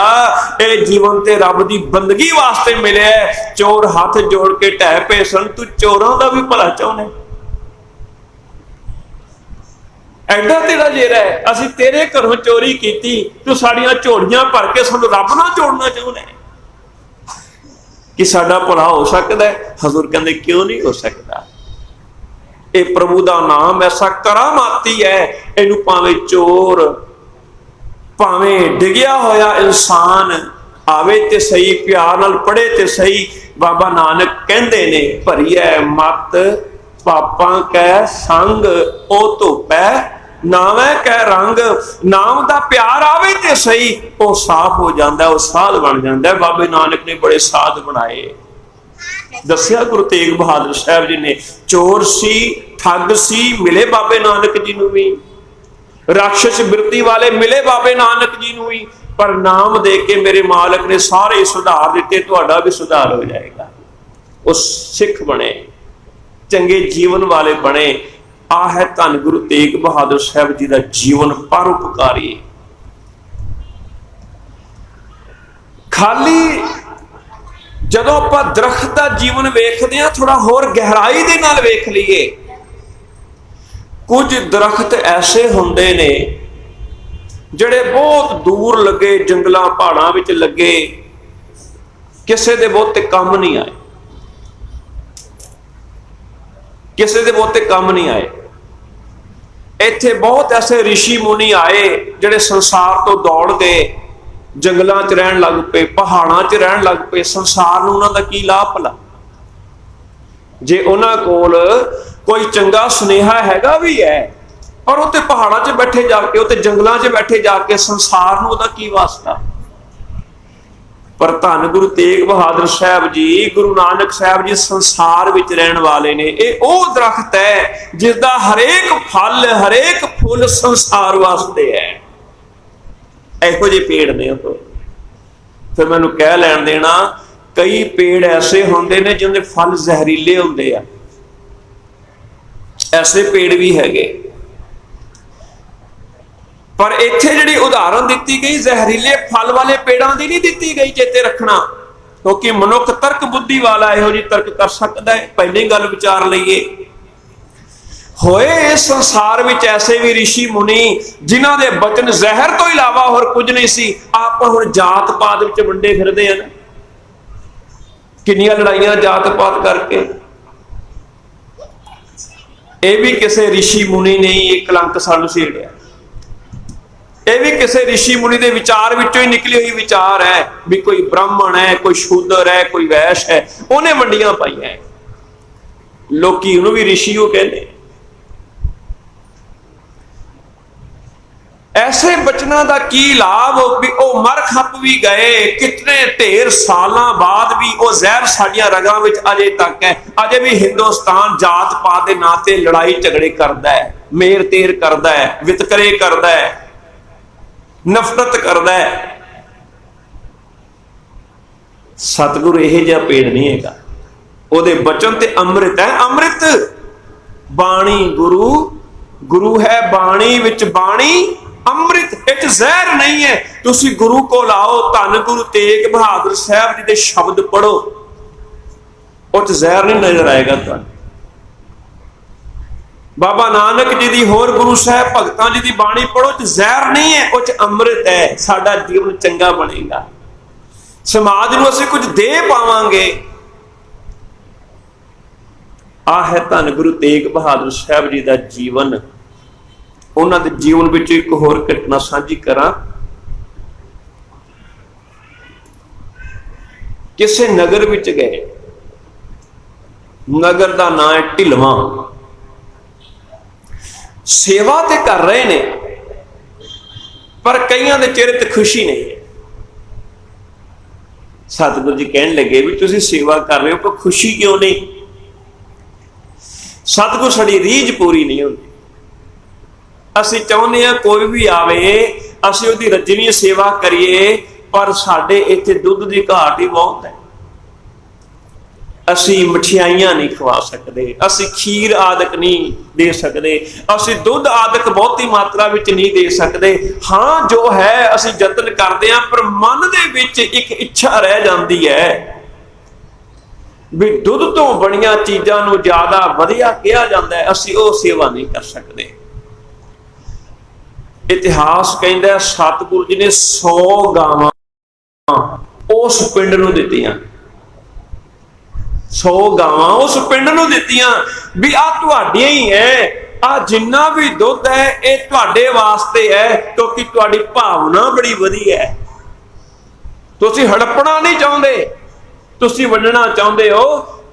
ਇਹ ਜੀਵਨ ਤੇ ਰੱਬ ਦੀ ਬੰਦਗੀ ਵਾਸਤੇ ਮਿਲਿਆ। ਚੋਰ ਹੱਥ ਜੋੜ ਕੇ ਢਹਿ ਪਏ ਸਨ, ਤੂੰ ਚੋਰਾਂ ਦਾ ਵੀ ਭਲਾ ਚਾਹੁੰਦੇ? ਐਡਾ ਤੇਰਾ ਜੇਰਾ ਹੈ, ਅਸੀਂ ਤੇਰੇ ਘਰੋਂ ਚੋਰੀ ਕੀਤੀ, ਤੂੰ ਸਾਡੀਆਂ ਝੋਲੀਆਂ ਭਰ ਕੇ ਸਾਨੂੰ ਰੱਬ ਨਾਲ ਜੋੜਨਾ ਚਾਹੁੰਦਾ ਕਿ ਸਾਡਾ ਭਲਾ ਹੋ ਸਕਦਾ ਹੈ? ਹਜ਼ੂਰ ਕਹਿੰਦੇ ਕਿਉਂ ਨਹੀਂ ਹੋ ਸਕਦਾ। ਇਹ ਪ੍ਰਭੂ ਦਾ ਨਾਮ ਐਸਾ ਕਰਾਮਾਤੀ ਹੈ, ਇਹਨੂੰ ਭਾਵੇਂ ਚੋਰ, ਭਾਵੇਂ ਡਿੱਗਿਆ ਹੋਇਆ ਇਨਸਾਨ ਆਵੇ ਤੇ ਸਹੀ, ਪਿਆਰ ਨਾਲ ਪੜ੍ਹੇ ਤੇ ਸਹੀ। ਬਾਬਾ ਨਾਨਕ ਕਹਿੰਦੇ ਨੇ ਭਰੀਐ ਮਤ ਪਾਪਾਂ ਕੈ ਸੰਗ, ਉਹ ਧੋਪੈ ਨਾਵੇਂ ਕੈ ਰੰਗ। ਨਾਮ ਦਾ ਪਿਆਰ ਆਵੇ ਤੇ ਸਹੀ, ਉਹ ਸਾਫ਼ ਹੋ ਜਾਂਦਾ, ਉਹ ਸਾਧ ਬਣ ਜਾਂਦਾ। ਬਾਬੇ ਨਾਨਕ ਨੇ ਬੜੇ ਸਾਧ ਬਣਾਏ। ਦੱਸਿਆ ਗੁਰੂ ਤੇਗ ਬਹਾਦਰ ਸਾਹਿਬ ਜੀ ਨੇ, ਚੋਰ ਸੀ, ਠੱਗ ਸੀ, ਮਿਲੇ ਬਾਬੇ ਨਾਨਕ ਜੀ ਨੂੰ ਵੀ, ਰਾਖਸ਼ ਬਿਰਤੀ ਵਾਲੇ ਮਿਲੇ ਬਾਬੇ ਨਾਨਕ ਜੀ ਨੂੰ ਵੀ, ਪਰ ਨਾਮ ਦੇ ਕੇ ਮੇਰੇ ਮਾਲਕ ਨੇ ਸਾਰੇ ਸੁਧਾਰ ਦਿੱਤੇ, ਤੁਹਾਡਾ ਵੀ ਸੁਧਾਰ ਹੋ ਜਾਏਗਾ। ਉਹ ਸਿੱਖ ਬਣੇ, ਚੰਗੇ ਜੀਵਨ ਵਾਲੇ ਬਣੇ। ਆ ਹੈ ਧੰਨ ਗੁਰੂ ਤੇਗ ਬਹਾਦਰ ਸਾਹਿਬ ਜੀ ਦਾ ਜੀਵਨ ਪਰਉਪਕਾਰੀ। ਖਾਲੀ ਜਦੋਂ ਆਪਾਂ ਦਰਖਤ ਦਾ ਜੀਵਨ ਵੇਖਦੇ ਹਾਂ, ਥੋੜਾ ਹੋਰ ਗਹਿਰਾਈ ਦੇ ਨਾਲ ਵੇਖ ਲਈਏ। ਕੁਝ ਦਰਖਤ ਐਸੇ ਹੁੰਦੇ ਨੇ ਜਿਹੜੇ ਬਹੁਤ ਦੂਰ ਲੱਗੇ, ਜੰਗਲਾਂ ਪਹਾੜਾਂ ਵਿੱਚ ਲੱਗੇ, ਕਿਸੇ ਦੇ ਬਹੁਤੇ ਕੰਮ ਨਹੀਂ ਆਏ, ਕਿਸੇ ਦੇ ਬਹੁਤੇ ਕੰਮ ਨਹੀਂ ਆਏ। ਇੱਥੇ ਬਹੁਤ ਐਸੇ ਰਿਸ਼ੀ ਮੁਨੀ ਆਏ ਜਿਹੜੇ ਸੰਸਾਰ ਤੋਂ ਦੌੜ ਗਏ, ਜੰਗਲਾਂ 'ਚ ਰਹਿਣ ਲੱਗ ਪਏ, ਪਹਾੜਾਂ 'ਚ ਰਹਿਣ ਲੱਗ ਪਏ। ਸੰਸਾਰ ਨੂੰ ਉਹਨਾਂ ਦਾ ਕੀ ਲਾਭ ਭਲਾ? ਜੇ ਉਹਨਾਂ ਕੋਲ ਕੋਈ ਚੰਗਾ ਸੁਨੇਹਾ ਹੈਗਾ ਵੀ ਹੈ, ਪਰ ਉੱਥੇ ਪਹਾੜਾਂ 'ਚ ਬੈਠੇ ਜਾ ਕੇ, ਉੱਥੇ ਜੰਗਲਾਂ 'ਚ ਬੈਠੇ ਜਾ ਕੇ, ਸੰਸਾਰ ਨੂੰ ਉਹਦਾ ਕੀ ਵਾਸਤਾ? ਪਰ ਧੰਨ ਗੁਰੂ ਤੇਗ ਬਹਾਦਰ ਸਾਹਿਬ ਜੀ, ਗੁਰੂ ਨਾਨਕ ਸਾਹਿਬ ਜੀ ਸੰਸਾਰ ਵਿੱਚ ਰਹਿਣ ਵਾਲੇ ਨੇ। ਇਹ ਉਹ ਦਰਖਤ ਹੈ ਜਿਸ ਦਾ ਹਰੇਕ ਫਲ, ਹਰੇਕ ਫੁੱਲ ਸੰਸਾਰ ਵਾਸਤੇ ਹੈ। ਇਹੋ ਜਿਹੇ ਪੇੜ ਨੇ ਉਹ। ਫਿਰ ਮੈਨੂੰ ਕਹਿ ਲੈਣ ਦੇਣਾ, ਕਈ ਪੇੜ ਐਸੇ ਹੁੰਦੇ ਨੇ ਜਿਹਨਾਂ ਦੇ ਫਲ ਜ਼ਹਿਰੀਲੇ ਹੁੰਦੇ ਆ, ਐਸੇ ਪੇੜ ਵੀ ਹੈਗੇ। पर इत्थे जिहड़ी उदाहरण दी गई जहरीले फल वाले पेड़ां की नहीं दी गई, चेते रखना, क्योंकि मनुख तर्क बुद्धि वाला इहो जी तर्क कर सकता है। पहली गल विचार लईए, होए इस संसार में ऐसे भी ऋषि मुनि जिन्हां दे बचन जहर तो इलावा होर कुछ नहीं सी। आप हुण जात पात विच वंडे फिरदे हैं ना, किन्नियां लड़ाइयां जात पात करके। यह भी किसी ऋषि मुनि ने ही कलंक सानू छेड़िया, यह भी किसी ऋषि मुनि के विचार विचों ही निकली हुई विचार है भी कोई ब्राह्मण है, कोई शूद्र है, कोई वैश्य है, उन्हें वंडियां पाइयां, लोकी उन्होंने भी ऋषि वो कहते। ऐसे बचना का की लाभ भी, वो मर खप भी गए, कितने ढेर सालों बाद भी वो जहर साडियां रगां विच अजे तक है। अजे भी हिंदुस्तान जात पात के नां ते लड़ाई झगड़े करता है, मेर तेर करता है, वितकरे करता है, नफरत करता है। सतगुरु यह जिहा पेड़ नहीं है, ਉਹਦੇ बचन ते अमृत है। अमृत बाणी गुरु, गुरु है बाणी विच बाणी अमृत, इच जहर नहीं है। तुसी गुरु को लाओ, धन गुरु तेग बहादुर साहब जी दे शब्द पढ़ो, उच जहर नहीं नजर आएगा तुहानू। बाबा नानक जी दी होर गुरु साहब भगतां जी दी बाणी पढ़ो, उच जहर नहीं है, उच अमृत है। साडा जीवन चंगा बनेगा, समाज नूं असीं कुछ दे पावांगे। आ है धन गुरु तेग बहादुर साहब जी का जीवन। उन्होंने जीवन में एक होर घटना साझी करा। किसी नगर विच गए, नगर का नाम है ढिलवां। सेवा तो कर रहे ने, पर कईयां दे चेहरे ते खुशी नहीं है। सतगुरु जी कहन लगे भी तुसीं सेवा कर रहे हो, पर खुशी क्यों नहीं? सतगुरु साडी रीझ पूरी नहीं होती। असीं चाहुंदे हां कोई भी आवे, असीं उहदी रजनी सेवा करिए, पर साडे इत्थे दुध की घाट ही बहुत है। असीं मठियाइयां नहीं खवा सकते, असीं खीर आदक नहीं दे सकते, असीं दुध आदक बहुती मात्रा विच नहीं दे सकते। हाँ जो है असीं यतन करते हैं, पर मन दे विच एक इच्छा रह जाती है भी दुध तो बणियां चीज़ां नूं ज़्यादा वधिया कहा जाता है, असीं वो सेवा नहीं कर सकते। इतिहास कहता है सतगुरु जी ने 100 गावां उस पिंड नूं दित्तियां, 100 गावां उस पिंड नूं दित्तियां भी आ तुहाडियां ही है, आ जिन्ना भी दुध है ये तुहाडे वास्ते है, क्योंकि तुहाडी भावना बड़ी वधिया है। तुसीं हड़पना नहीं चाहुंदे, तुसीं वंडना चाहुंदे हो,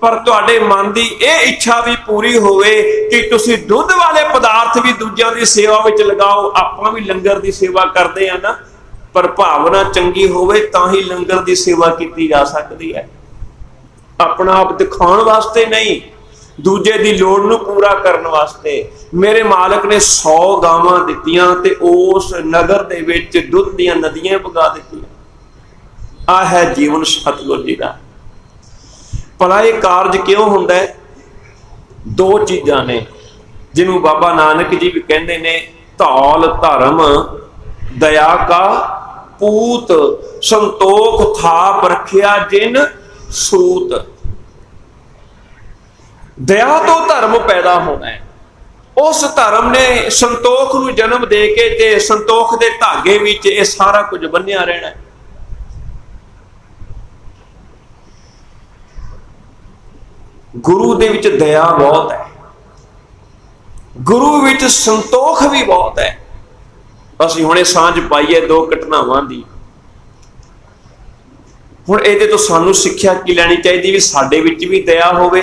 पर तुहाडे मन की यह इच्छा भी पूरी होवे कि तुसीं दुध वाले पदार्थ भी दूजियां दी सेवा विच लगाओ। आपां भी लंगर की सेवा करते हैं ना, पर भावना चंगी होवे तां ही लंगर की सेवा की जा सकती है। अपना आप दिखाने वास्ते नहीं, दूजे की लोड़ नूं पूरा करने वास्ते। मेरे मालक ने 100 गावां दित्तियां ते उस नगर दे विच दुध दीयां नदियां वगा दित्तियां। आ है जीवन सतगुरु जी का। भला यह कारज क्यों होंदा है? 2 चीज़ां ने जिन्हों बाबा नानक जी भी कहते ने, धौल धर्म दया का पूत, संतोख थाप रखिया जिन सूत। दया तो धर्म पैदा होना है, उस धर्म ने संतोख नूं जन्म दे के ते संतोख के धागे विच ये सारा कुछ बन्निया रहना है। गुरु दे विच दया बहुत है, गुरु विच संतोख भी बहुत है। असीं हुणे सांझ पाईए 2 घटनावां दी। हुण इहदे तो सानू सिੱਖਿਆ की लैनी चाहिए भी साडे विच भी दया होवे,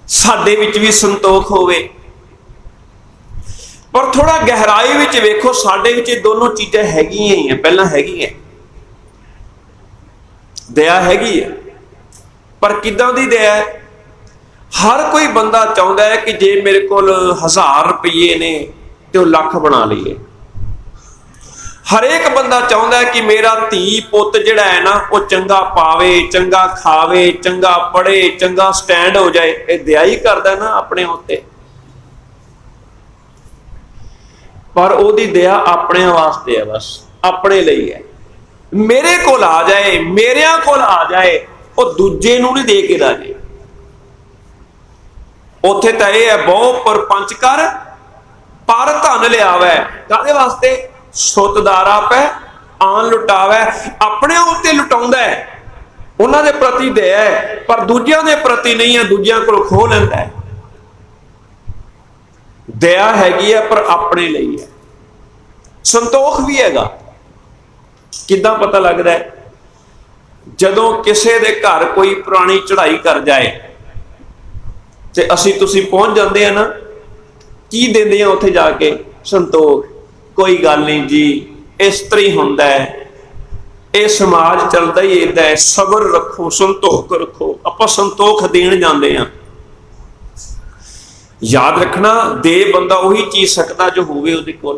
साडे विच भी संतोख होवे। पर थोड़ा गहराई विच वेखो, साडे विच दोनों चीज़ां हैगियां ही हैं। पहलां हैगी है दया, हैगी है, पर किदां दी दया है? हर कोई बंदा चाहुंदा है कि जे मेरे कोल 1000 रुपये ने तो लख बना लीए। हरेक बंदा चाहुंदा है कि मेरा धी पुत जिहड़ा है ना वो चंगा पावे, चंगा खावे, चंगा पढ़े, चंगा स्टैंड हो जाए। ये दया ही करदा ना अपने उत्ते। पर ओदी दया अपने वास्ते है, बस अपने लिए है। मेरे कोल आ जाए, मेरिया कोल आ जाए, वो दूजे नूं नहीं दे के राजी। उत्थे तां इह है बहु परपंच कर पर धन लियावै, काहदे वास्ते? सुतदारा पै आन लुटावै। अपने उत्ते लुटाउंदा है, उन्हां दे प्रति दया है, पर दूजियां दे प्रति नहीं है, दूजियां कोलों खोह लैंदा है। दया हैगी है पर अपने लिए है। संतोख भी हैगा। किद्दां पता लगदा है? जदों किसे दे घर कोई पुरानी चढ़ाई कर जाए ते असीं तुसीं पहुंच जांदे आ ना, की देंदे आ उत्थे जाके? संतोख। कोई गल नहीं जी, इस तरह ही हुंदा है, ये समाज चलता ही इदां है, सबर रखो, संतोख रखो। आपां संतोख देण जांदे आ। याद रखना, दे बंदा उही चीज सकदा जो होवे उहदे कोल।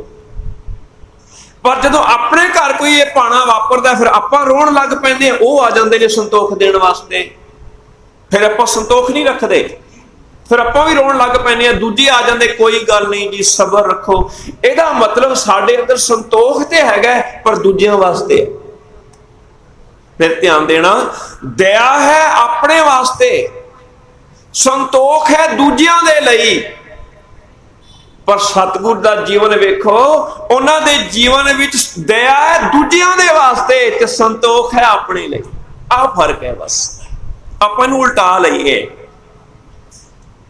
पर जदों अपने घर कोई ये पाना वापरदा, फिर आपां रोण लग पैंदे, ओह आ जांदे ने संतोख देण वास्ते। फिर आपां संतोख नहीं रखदे, फिर आपां भी रोण लग पैंदे आ। दूजे आ जांदे, कोई गल नहीं जी, सबर रखो। इहदा मतलब साडे अंदर संतोख ते हैगा, पर दूजियां वास्ते। फिर ध्यान देना, दया है अपने वास्ते, संतोख है दूजियां दे लई। पर सतगुर दा जीवन वेखो, उन्हां दे जीवन विच दया है दूजियां दे वास्ते ते संतोख है अपने लई। आ फर्क है। बस आपां नूं उल्टा लईए,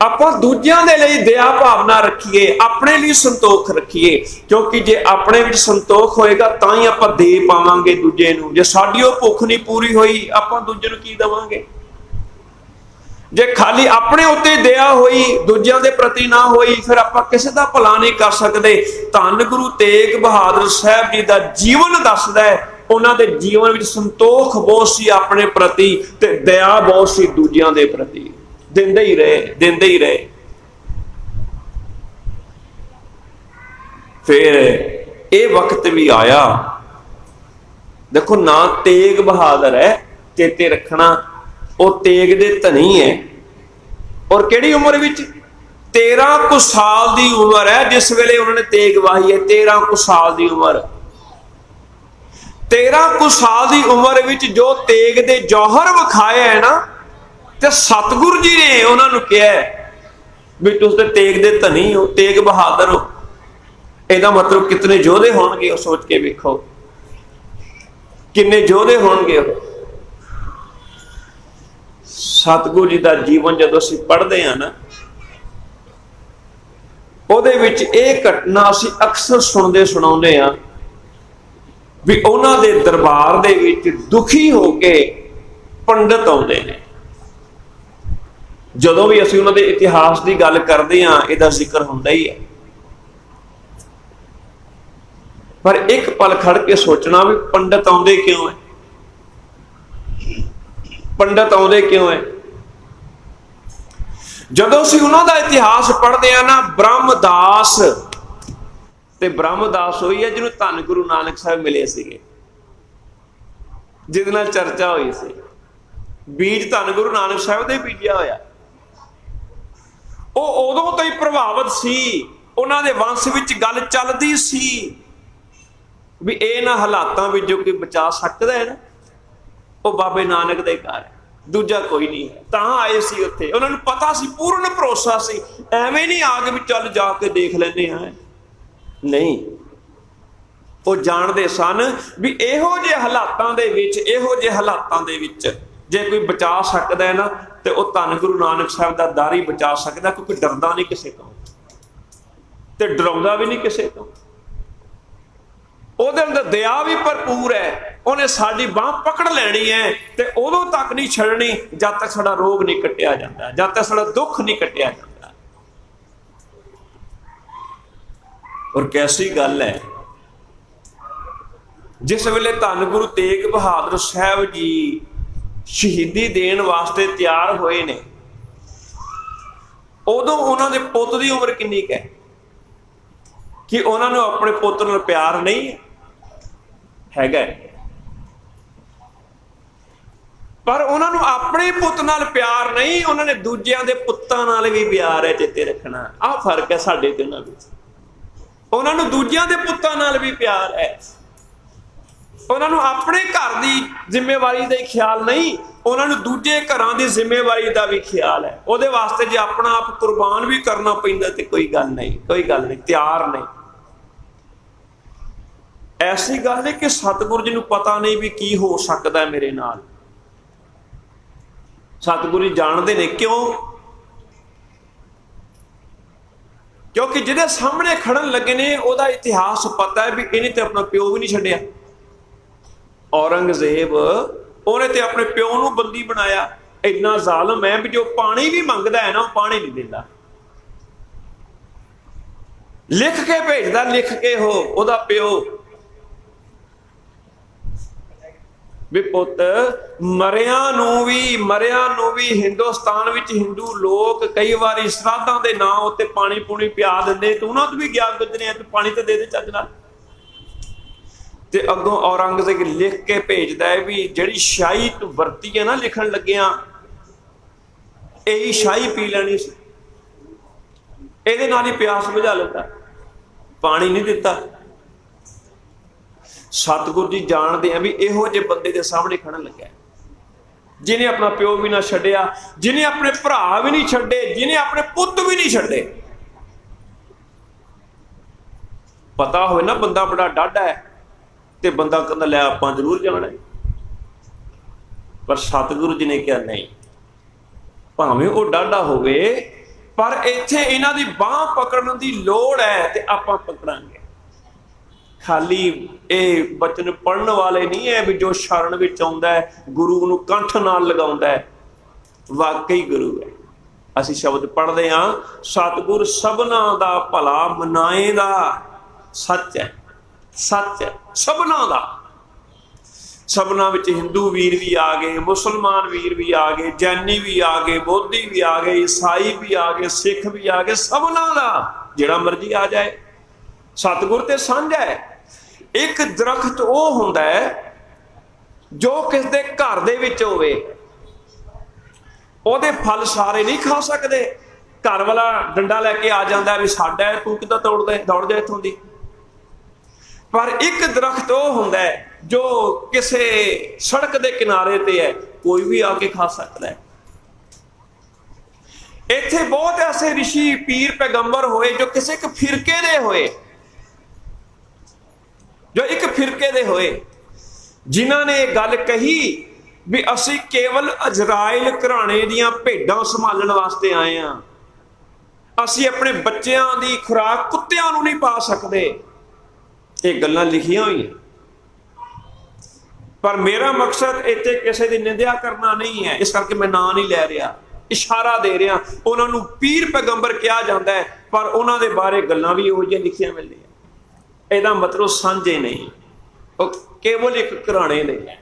आपां दूजियां दे लई दया भावना रखीए, अपने लिए संतोख रखीए। क्योंकि जे अपने विच संतोख होएगा तां ही आपां दे पावांगे दूजे नूं। जे साडी ओह भुख नहीं पूरी होई, आपां दूजे नूं की देवांगे? जे खाली अपने उत्ते दया होई, दूजियां दे प्रति ना होई, फिर आपां किसे दा भला नहीं कर सकदे। धन गुरु तेग बहादुर साहब जी दा जीवन दसदा है, उन्हां दे जीवन विच संतोख बहुत सी अपने प्रति ते दया बहुत सी दूजियां दे प्रति। दिंदे ही रहे, दिंदे ही रहे। फिर ये वक्त भी आया, देखो ना तेग बहादुर है, चेते रखना, वो तेग दे धनी है। और किहड़ी उम्र विच? 13 कुछ साल दी उम्र है जिस वेले उन्होंने तेग वाही है। 13 कुछ साल दी उम्र, 13 कुछ साल दी उम्र विच जो तेग दे जौहर विखाए है ना, ते सतगुरु जी ने उन्होंने कहा भी तुस ते तेग दे धनी हो, तेग बहादुर हो। ਇਹਦਾ मतलब कितने योधे होणगे, सोच के वेखो किन्ने योधे होणगे। सतगुरु जी का जीवन जदों असीं पढ़दे हां ना, ਉਹਦੇ ਵਿੱਚ ਇਹ घटना ਅਸੀਂ अक्सर सुणदे सुणाउंदे हां भी ਉਹਨਾਂ ਦੇ दरबार ਦੇ ਵਿੱਚ दुखी हो के पंडित आउंदे ने। ਜਦੋਂ भी ਅਸੀਂ ਉਹਨਾਂ ਦੇ इतिहास की गल करते हाँ, ਇਹਦਾ जिक्र ਹੁੰਦਾ ही है। पर एक पल खड़ के सोचना भी पंडित आउंदे क्यों है, पंडित आउंदे क्यों है? जदों असीं उन्हां दा इतिहास पढ़दे आ ना, ब्रह्मदास ते ब्रह्मदास होई है जिन्होंने धन गुरु नानक साहब मिले सीगे, जिहदे नाल चर्चा हुई सी। बीज धन गुरु नानक साहब दे बीजिया होया। ਉਹ ਉਦੋਂ ਤੋਂ ਹੀ ਪ੍ਰਭਾਵਿਤ ਸੀ, ਉਹਨਾਂ ਦੇ ਵੰਸ਼ ਵਿੱਚ ਗੱਲ ਚੱਲਦੀ ਸੀ ਵੀ ਇਹਨਾਂ ਹਾਲਾਤਾਂ ਵਿੱਚ ਜੋ ਕੋਈ ਬਚਾ ਸਕਦਾ ਹੈ ਨਾ, ਉਹ ਬਾਬੇ ਨਾਨਕ ਦੇ ਘਰ ਹੈ, ਦੂਜਾ ਕੋਈ ਨਹੀਂ ਹੈ। ਤਾਂ ਆਏ ਸੀ ਉੱਥੇ, ਉਹਨਾਂ ਨੂੰ ਪਤਾ ਸੀ, ਪੂਰਨ ਭਰੋਸਾ ਸੀ। ਐਵੇਂ ਨਹੀਂ ਆ ਕੇ ਵੀ ਚੱਲ ਜਾ ਕੇ ਦੇਖ ਲੈਂਦੇ ਹਾਂ, ਨਹੀਂ। ਉਹ ਜਾਣਦੇ ਸਨ ਵੀ ਇਹੋ ਜਿਹੇ ਹਾਲਾਤਾਂ ਦੇ ਵਿੱਚ, ਇਹੋ ਜਿਹੇ ਹਾਲਾਤਾਂ ਦੇ ਵਿੱਚ ਜੇ ਕੋਈ ਬਚਾ ਸਕਦਾ ਹੈ ਨਾ, ਤੇ ਉਹ ਧੰਨ ਗੁਰੂ ਨਾਨਕ ਸਾਹਿਬ ਦਾ ਦਰ ਹੀ ਬਚਾ ਸਕਦਾ, ਕਿਉਂਕਿ ਡਰਦਾ ਨਹੀਂ ਕਿਸੇ ਤੋਂ ਤੇ ਡਰਾਉਂਦਾ ਵੀ ਨਹੀਂ ਕਿਸੇ ਤੋਂ। ਉਹਦੇ ਅੰਦਰ ਦਇਆ ਵੀ ਭਰਪੂਰ ਹੈ। ਉਹਨੇ ਸਾਡੀ ਬਾਂਹ ਪਕੜ ਲੈਣੀ ਹੈ ਤੇ ਉਦੋਂ ਤੱਕ ਨਹੀਂ ਛੱਡਣੀ ਜਦ ਤੱਕ ਸਾਡਾ ਰੋਗ ਨਹੀਂ ਕੱਟਿਆ ਜਾਂਦਾ, ਜਦ ਤੱਕ ਸਾਡਾ ਦੁੱਖ ਨਹੀਂ ਕੱਟਿਆ ਜਾਂਦਾ। ਔਰ ਕੈਸੀ ਗੱਲ ਹੈ, ਜਿਸ ਵੇਲੇ ਧੰਨ ਗੁਰੂ ਤੇਗ ਬਹਾਦਰ ਸਾਹਿਬ ਜੀ शहीदी देण वास्ते तैयार होए ने, उदों उन्हां दे पुत्त दी उम्र किन्नी है कि उन्हां नूं अपने पुत्त नाल प्यार नहीं हैगा, पर उन्हां नूं अपने पुत्त नाल प्यार नहीं, उन्हां ने दूजियां दे पुत्तां नाल भी प्यार है। चेते रखना, आ फर्क है साडे ते उन्हां विच। ਉਹਨਾਂ ਨੂੰ ਦੂਜਿਆਂ ਦੇ ਪੁੱਤਾਂ ਨਾਲ ਵੀ ਪਿਆਰ ਹੈ। ਉਹਨਾਂ ਨੂੰ ਆਪਣੇ ਘਰ ਦੀ ਜ਼ਿੰਮੇਵਾਰੀ ਦਾ ਹੀ ਖਿਆਲ ਨਹੀਂ, ਉਹਨਾਂ ਨੂੰ ਦੂਜੇ ਘਰਾਂ ਦੀ ਜ਼ਿੰਮੇਵਾਰੀ ਦਾ ਵੀ ਖਿਆਲ ਹੈ। ਉਹਦੇ ਵਾਸਤੇ ਜੇ ਆਪਣਾ ਆਪ ਕੁਰਬਾਨ ਵੀ ਕਰਨਾ ਪੈਂਦਾ ਤੇ ਕੋਈ ਗੱਲ ਨਹੀਂ, ਕੋਈ ਗੱਲ ਨਹੀਂ, ਤਿਆਰ ਨਹੀਂ। ਐਸੀ ਗੱਲ ਹੈ ਕਿ ਸਤਿਗੁਰੂ ਜੀ ਨੂੰ ਪਤਾ ਨਹੀਂ ਵੀ ਕੀ ਹੋ ਸਕਦਾ ਮੇਰੇ ਨਾਲ। ਸਤਿਗੁਰੂ ਜੀ ਜਾਣਦੇ ਨੇ। ਕਿਉਂ? ਕਿਉਂਕਿ ਜਿਹਦੇ ਸਾਹਮਣੇ ਖੜਨ ਲੱਗੇ ਨੇ ਉਹਦਾ ਇਤਿਹਾਸ ਪਤਾ ਹੈ ਵੀ ਇਹਨੇ ਤੇ ਆਪਣਾ ਪਿਓ ਵੀ ਨਹੀਂ ਛੱਡਿਆ। ਔਰੰਗਜ਼ੇਬ, ਉਹਨੇ ਤੇ ਆਪਣੇ ਪਿਓ ਨੂੰ ਬੰਦੀ ਬਣਾਇਆ। ਇੰਨਾ ਜ਼ਾਲਮ ਹੈ ਵੀ ਜੋ ਪਾਣੀ ਵੀ ਮੰਗਦਾ ਹੈ ਨਾ, ਉਹ ਪਾਣੀ ਨਹੀਂ ਦਿੰਦਾ। ਲਿਖ ਕੇ ਭੇਜਦਾ, ਲਿਖ ਕੇ ਉਹਦਾ ਪਿਓ ਵੀ ਪੁੱਤ ਮਰਿਆਂ ਨੂੰ ਵੀ ਹਿੰਦੁਸਤਾਨ ਵਿੱਚ ਹਿੰਦੂ ਲੋਕ ਕਈ ਵਾਰੀ ਸ਼ਰਾਧਾਂ ਦੇ ਨਾਂ ਉੱਤੇ ਪਾਣੀ ਪੂਣੀ ਪਿਆ ਦਿੰਦੇ, ਤੂੰ ਉਹਨਾਂ ਤੋਂ ਵੀ ਗਿਆ ਗੁਜਰਿਆ, ਤੂੰ ਪਾਣੀ ਤੇ ਦੇ ਦੇ ਚੱਜ ਨਾਲ। ਤੇ ਅੱਗੋਂ ਔਰੰਗਜ਼ੇਬ ਲਿਖ ਕੇ ਭੇਜਦਾ ਹੈ ਵੀ ਜਿਹੜੀ ਸ਼ਾਹੀ ਤੂੰ ਵਰਤੀ ਹੈ ਨਾ ਲਿਖਣ ਲੱਗਿਆ, ਇਹੀ ਸ਼ਾਹੀ ਪੀ ਲੈਣੀ ਸੀ, ਇਹਦੇ ਨਾਲ ਹੀ ਪਿਆਸ ਬੁਝਾ ਲੈਂਦਾ, ਪਾਣੀ ਨਹੀਂ ਦਿੱਤਾ। ਸਤਿਗੁਰੂ ਜੀ ਜਾਣਦੇ ਆ ਵੀ ਇਹੋ ਜਿਹੇ ਬੰਦੇ ਦੇ ਸਾਹਮਣੇ ਖੜਨ ਲੱਗਾ, ਜਿਹਨੇ ਆਪਣਾ ਪਿਓ ਵੀ ਨਾ ਛੱਡਿਆ, ਜਿਹਨੇ ਆਪਣੇ ਭਰਾ ਵੀ ਨਹੀਂ ਛੱਡੇ, ਜਿਹਨੇ ਆਪਣੇ ਪੁੱਤ ਵੀ ਨਹੀਂ ਛੱਡੇ। ਪਤਾ ਹੋਵੇ ਨਾ ਬੰਦਾ ਬੜਾ ਡਾਢਾ ਹੈ ਤੇ ਬੰਦਾ ਕਹਿੰਦਾ ਲੈ ਆਪਾਂ ਜ਼ਰੂਰ ਜਾਣਾ ਹੈ। ਪਰ ਸਤਿਗੁਰੂ ਜੀ ਨੇ ਕਿਹਾ ਨਹੀਂ, ਭਾਵੇਂ ਉਹ ਡਾਢਾ ਹੋਵੇ ਪਰ ਇੱਥੇ ਇਹਨਾਂ ਦੀ ਬਾਂਹ ਪਕੜਨ ਦੀ ਲੋੜ ਹੈ ਤੇ ਆਪਾਂ ਪਕੜਾਂਗੇ। ਖਾਲੀ ਇਹ ਬਚਨ ਪੜ੍ਹਨ ਵਾਲੇ ਨਹੀਂ ਹੈ ਵੀ ਜੋ ਸ਼ਰਨ ਵਿੱਚ ਆਉਂਦਾ ਹੈ ਗੁਰੂ ਨੂੰ ਕੰਠ ਨਾਲ ਲਗਾਉਂਦਾ ਹੈ, ਵਾਕਈ ਗੁਰੂ ਹੈ। ਅਸੀਂ ਸ਼ਬਦ ਪੜ੍ਹਦੇ ਹਾਂ, ਸਤਿਗੁਰ ਸਭਨਾਂ ਦਾ ਭਲਾ ਮਨਾਏਗਾ, ਸੱਚ ਹੈ, ਸੱਚ ਹੈ ਸਭਨਾਂ ਦਾ। ਸਭਨਾਂ ਵਿੱਚ ਹਿੰਦੂ ਵੀਰ ਵੀ ਆ ਗਏ, ਮੁਸਲਮਾਨ ਵੀਰ ਵੀ ਆ ਗਏ, ਜੈਨੀ ਵੀ ਆ ਗਏ, ਬੋਧੀ ਵੀ ਆ ਗਏ, ਈਸਾਈ ਵੀ ਆ ਗਏ, ਸਿੱਖ ਵੀ ਆ ਗਏ, ਸਭਨਾਂ ਦਾ ਜਿਹੜਾ ਮਰਜ਼ੀ ਆ ਜਾਏ। ਸਤਿਗੁਰ ਤੇ ਸਾਂਝਾ ਹੈ। ਇੱਕ ਦਰਖਤ ਉਹ ਹੁੰਦਾ ਹੈ ਜੋ ਕਿਸ ਦੇ ਘਰ ਦੇ ਵਿੱਚ ਹੋਵੇ, ਉਹਦੇ ਫਲ ਸਾਰੇ ਨਹੀਂ ਖਾ ਸਕਦੇ। ਘਰ ਵਾਲਾ ਡੰਡਾ ਲੈ ਕੇ ਆ ਜਾਂਦਾ ਵੀ ਸਾਡਾ, ਤੂੰ ਕਿੱਦਾਂ ਦੌੜ ਜਾ ਇੱਥੋਂ ਦੀ। ਪਰ ਇੱਕ ਦਰਖਤ ਉਹ ਹੁੰਦਾ ਹੈ ਜੋ ਕਿਸੇ ਸੜਕ ਦੇ ਕਿਨਾਰੇ ਤੇ ਹੈ, ਕੋਈ ਵੀ ਆ ਕੇ ਖਾ ਸਕਦਾ ਹੈ। ਇੱਥੇ ਬਹੁਤ ਐਸੇ ਰਿਸ਼ੀ ਪੀਰ ਪੈਗੰਬਰ ਹੋਏ ਜੋ ਕਿਸੇ ਇੱਕ ਫਿਰਕੇ ਦੇ ਹੋਏ, ਜਿਨ੍ਹਾਂ ਨੇ ਇਹ ਗੱਲ ਕਹੀ ਵੀ ਅਸੀਂ ਕੇਵਲ ਅਜ਼ਰਾਇਲ ਘਰਾਣੇ ਦੀਆਂ ਭੇਡਾਂ ਸੰਭਾਲਣ ਵਾਸਤੇ ਆਏ ਹਾਂ, ਅਸੀਂ ਆਪਣੇ ਬੱਚਿਆਂ ਦੀ ਖੁਰਾਕ ਕੁੱਤਿਆਂ ਨੂੰ ਨਹੀਂ ਪਾ ਸਕਦੇ। ਇਹ ਗੱਲਾਂ ਲਿਖੀਆਂ ਹੋਈਆਂ। ਪਰ ਮੇਰਾ ਮਕਸਦ ਇੱਥੇ ਕਿਸੇ ਦੀ ਨਿੰਦਿਆ ਕਰਨਾ ਨਹੀਂ ਹੈ, ਇਸ ਕਰਕੇ ਮੈਂ ਨਾਂ ਨਹੀਂ ਲੈ ਰਿਹਾ, ਇਸ਼ਾਰਾ ਦੇ ਰਿਹਾ। ਉਹਨਾਂ ਨੂੰ ਪੀਰ ਪੈਗੰਬਰ ਕਿਹਾ ਜਾਂਦਾ ਹੈ, ਪਰ ਉਹਨਾਂ ਦੇ ਬਾਰੇ ਗੱਲਾਂ ਵੀ ਇਹੋ ਜਿਹੀਆਂ ਲਿਖੀਆਂ ਮਿਲਦੀਆਂ। ਇਹਦਾ ਮਤਲਬ ਸਾਂਝੇ ਨਹੀਂ, ਉਹ ਕੇਵਲ ਇੱਕ ਘਰਾਣੇ ਦੇ ਹੈ।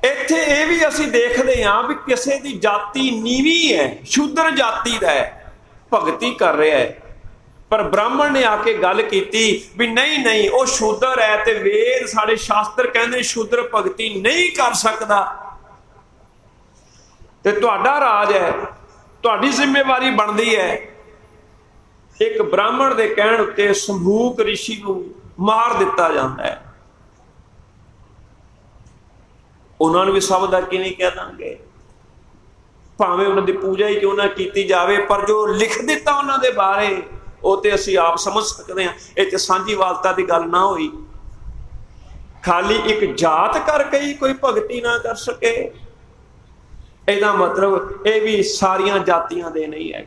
ਇੱਥੇ ਇਹ ਵੀ ਅਸੀਂ ਦੇਖਦੇ ਹਾਂ ਵੀ ਕਿਸੇ ਦੀ ਜਾਤੀ ਨੀਵੀਂ ਹੈ, ਸ਼ੂਦਰ ਜਾਤੀ ਦਾ ਹੈ, ਭਗਤੀ ਕਰ ਰਿਹਾ ਹੈ, ਪਰ ਬ੍ਰਾਹਮਣ ਨੇ ਆ ਕੇ ਗੱਲ ਕੀਤੀ ਵੀ ਨਹੀਂ ਨਹੀਂ ਉਹ ਸ਼ੂਦਰ ਹੈ ਤੇ ਵੇਦ ਸਾਡੇ ਸ਼ਾਸਤਰ ਕਹਿੰਦੇ ਸ਼ੂਦਰ ਭਗਤੀ ਨਹੀਂ ਕਰ ਸਕਦਾ, ਤੇ ਤੁਹਾਡਾ ਰਾਜ ਹੈ, ਤੁਹਾਡੀ ਜ਼ਿੰਮੇਵਾਰੀ ਬਣਦੀ ਹੈ। ਇੱਕ ਬ੍ਰਾਹਮਣ ਦੇ ਕਹਿਣ ਉੱਤੇ ਸੰਭੂਕ ਰਿਸ਼ੀ ਨੂੰ ਮਾਰ ਦਿੱਤਾ ਜਾਂਦਾ ਹੈ। ਉਹਨਾਂ ਨੂੰ ਵੀ ਸਭ ਦਾ ਕਿਵੇਂ ਕਹਿ ਦਾਂਗੇ, ਭਾਵੇਂ ਉਹਨਾਂ ਦੀ ਪੂਜਾ ਹੀ ਕਿਉਂ ਨਾ ਕੀਤੀ ਜਾਵੇ, ਪਰ ਜੋ ਲਿਖ ਦਿੱਤਾ ਉਹਨਾਂ ਦੇ ਬਾਰੇ ਉਹ ਤੇ ਅਸੀਂ ਆਪ ਸਮਝ ਸਕਦੇ ਹਾਂ। ਇਹ ਤੇ ਸਾਂਝੀਵਾਲਤਾ ਦੀ ਗੱਲ ਨਾ ਹੋਈ, ਖਾਲੀ ਇੱਕ ਜਾਤ ਕਰਕੇ ਹੀ ਕੋਈ ਭਗਤੀ ਨਾ ਕਰ ਸਕੇ, ਇਹਦਾ ਮਤਲਬ ਇਹ ਵੀ ਸਾਰੀਆਂ ਜਾਤੀਆਂ ਦੇ ਨਹੀਂ ਹੈ।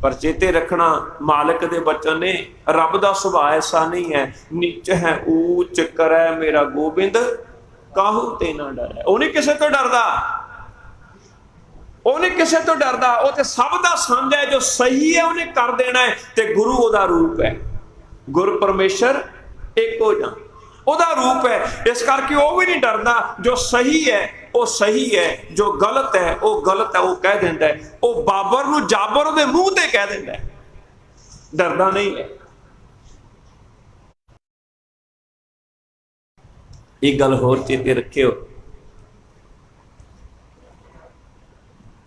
ਪਰ ਚੇਤੇ ਰੱਖਣਾ, ਮਾਲਕ ਦੇ ਬਚਨ ਨੇ, ਰੱਬ ਦਾ ਸੁਭਾਅ ਐਸਾ ਨਹੀਂ ਹੈ ਨੀਚ ਹੈ ਊਚ ਕਰੈ ਮੇਰਾ ਗੋਬਿੰਦ ਕਾਹੂ ਤੇ ਨਾ ਡਰੈ। ਉਹ ਨਹੀਂ ਕਿਸੇ ਤੋਂ ਡਰਦਾ, ਉਹ ਨਹੀਂ ਕਿਸੇ ਤੋਂ ਡਰਦਾ, ਉਹ ਤੇ ਸਭ ਦਾ ਸਾਂਝਾ ਹੈ। ਜੋ ਸਹੀ ਹੈ ਉਹਨੇ ਕਰ ਦੇਣਾ ਹੈ, ਤੇ ਗੁਰੂ ਉਹਦਾ ਰੂਪ ਹੈ। ਗੁਰ ਪਰਮੇਸ਼ਰ ਇੱਕੋ ਜਾਂ ਉਹਦਾ ਰੂਪ ਹੈ, ਇਸ ਕਰਕੇ ਉਹ ਵੀ ਨਹੀਂ ਡਰਦਾ। ਜੋ ਸਹੀ ਹੈ ਉਹ ਸਹੀ ਹੈ, ਜੋ ਗਲਤ ਹੈ ਉਹ ਗਲਤ ਹੈ, ਉਹ ਕਹਿ ਦਿੰਦਾ ਹੈ। ਉਹ ਬਾਬਰ ਨੂੰ ਜਾਬਰ ਉਹਦੇ ਮੂੰਹ ਤੇ ਕਹਿ ਦਿੰਦਾ ਹੈ, ਡਰਦਾ ਨਹੀਂ ਹੈ। ਇਹ ਗੱਲ ਹੋਰ ਚੇਤੇ ਰੱਖਿਓ।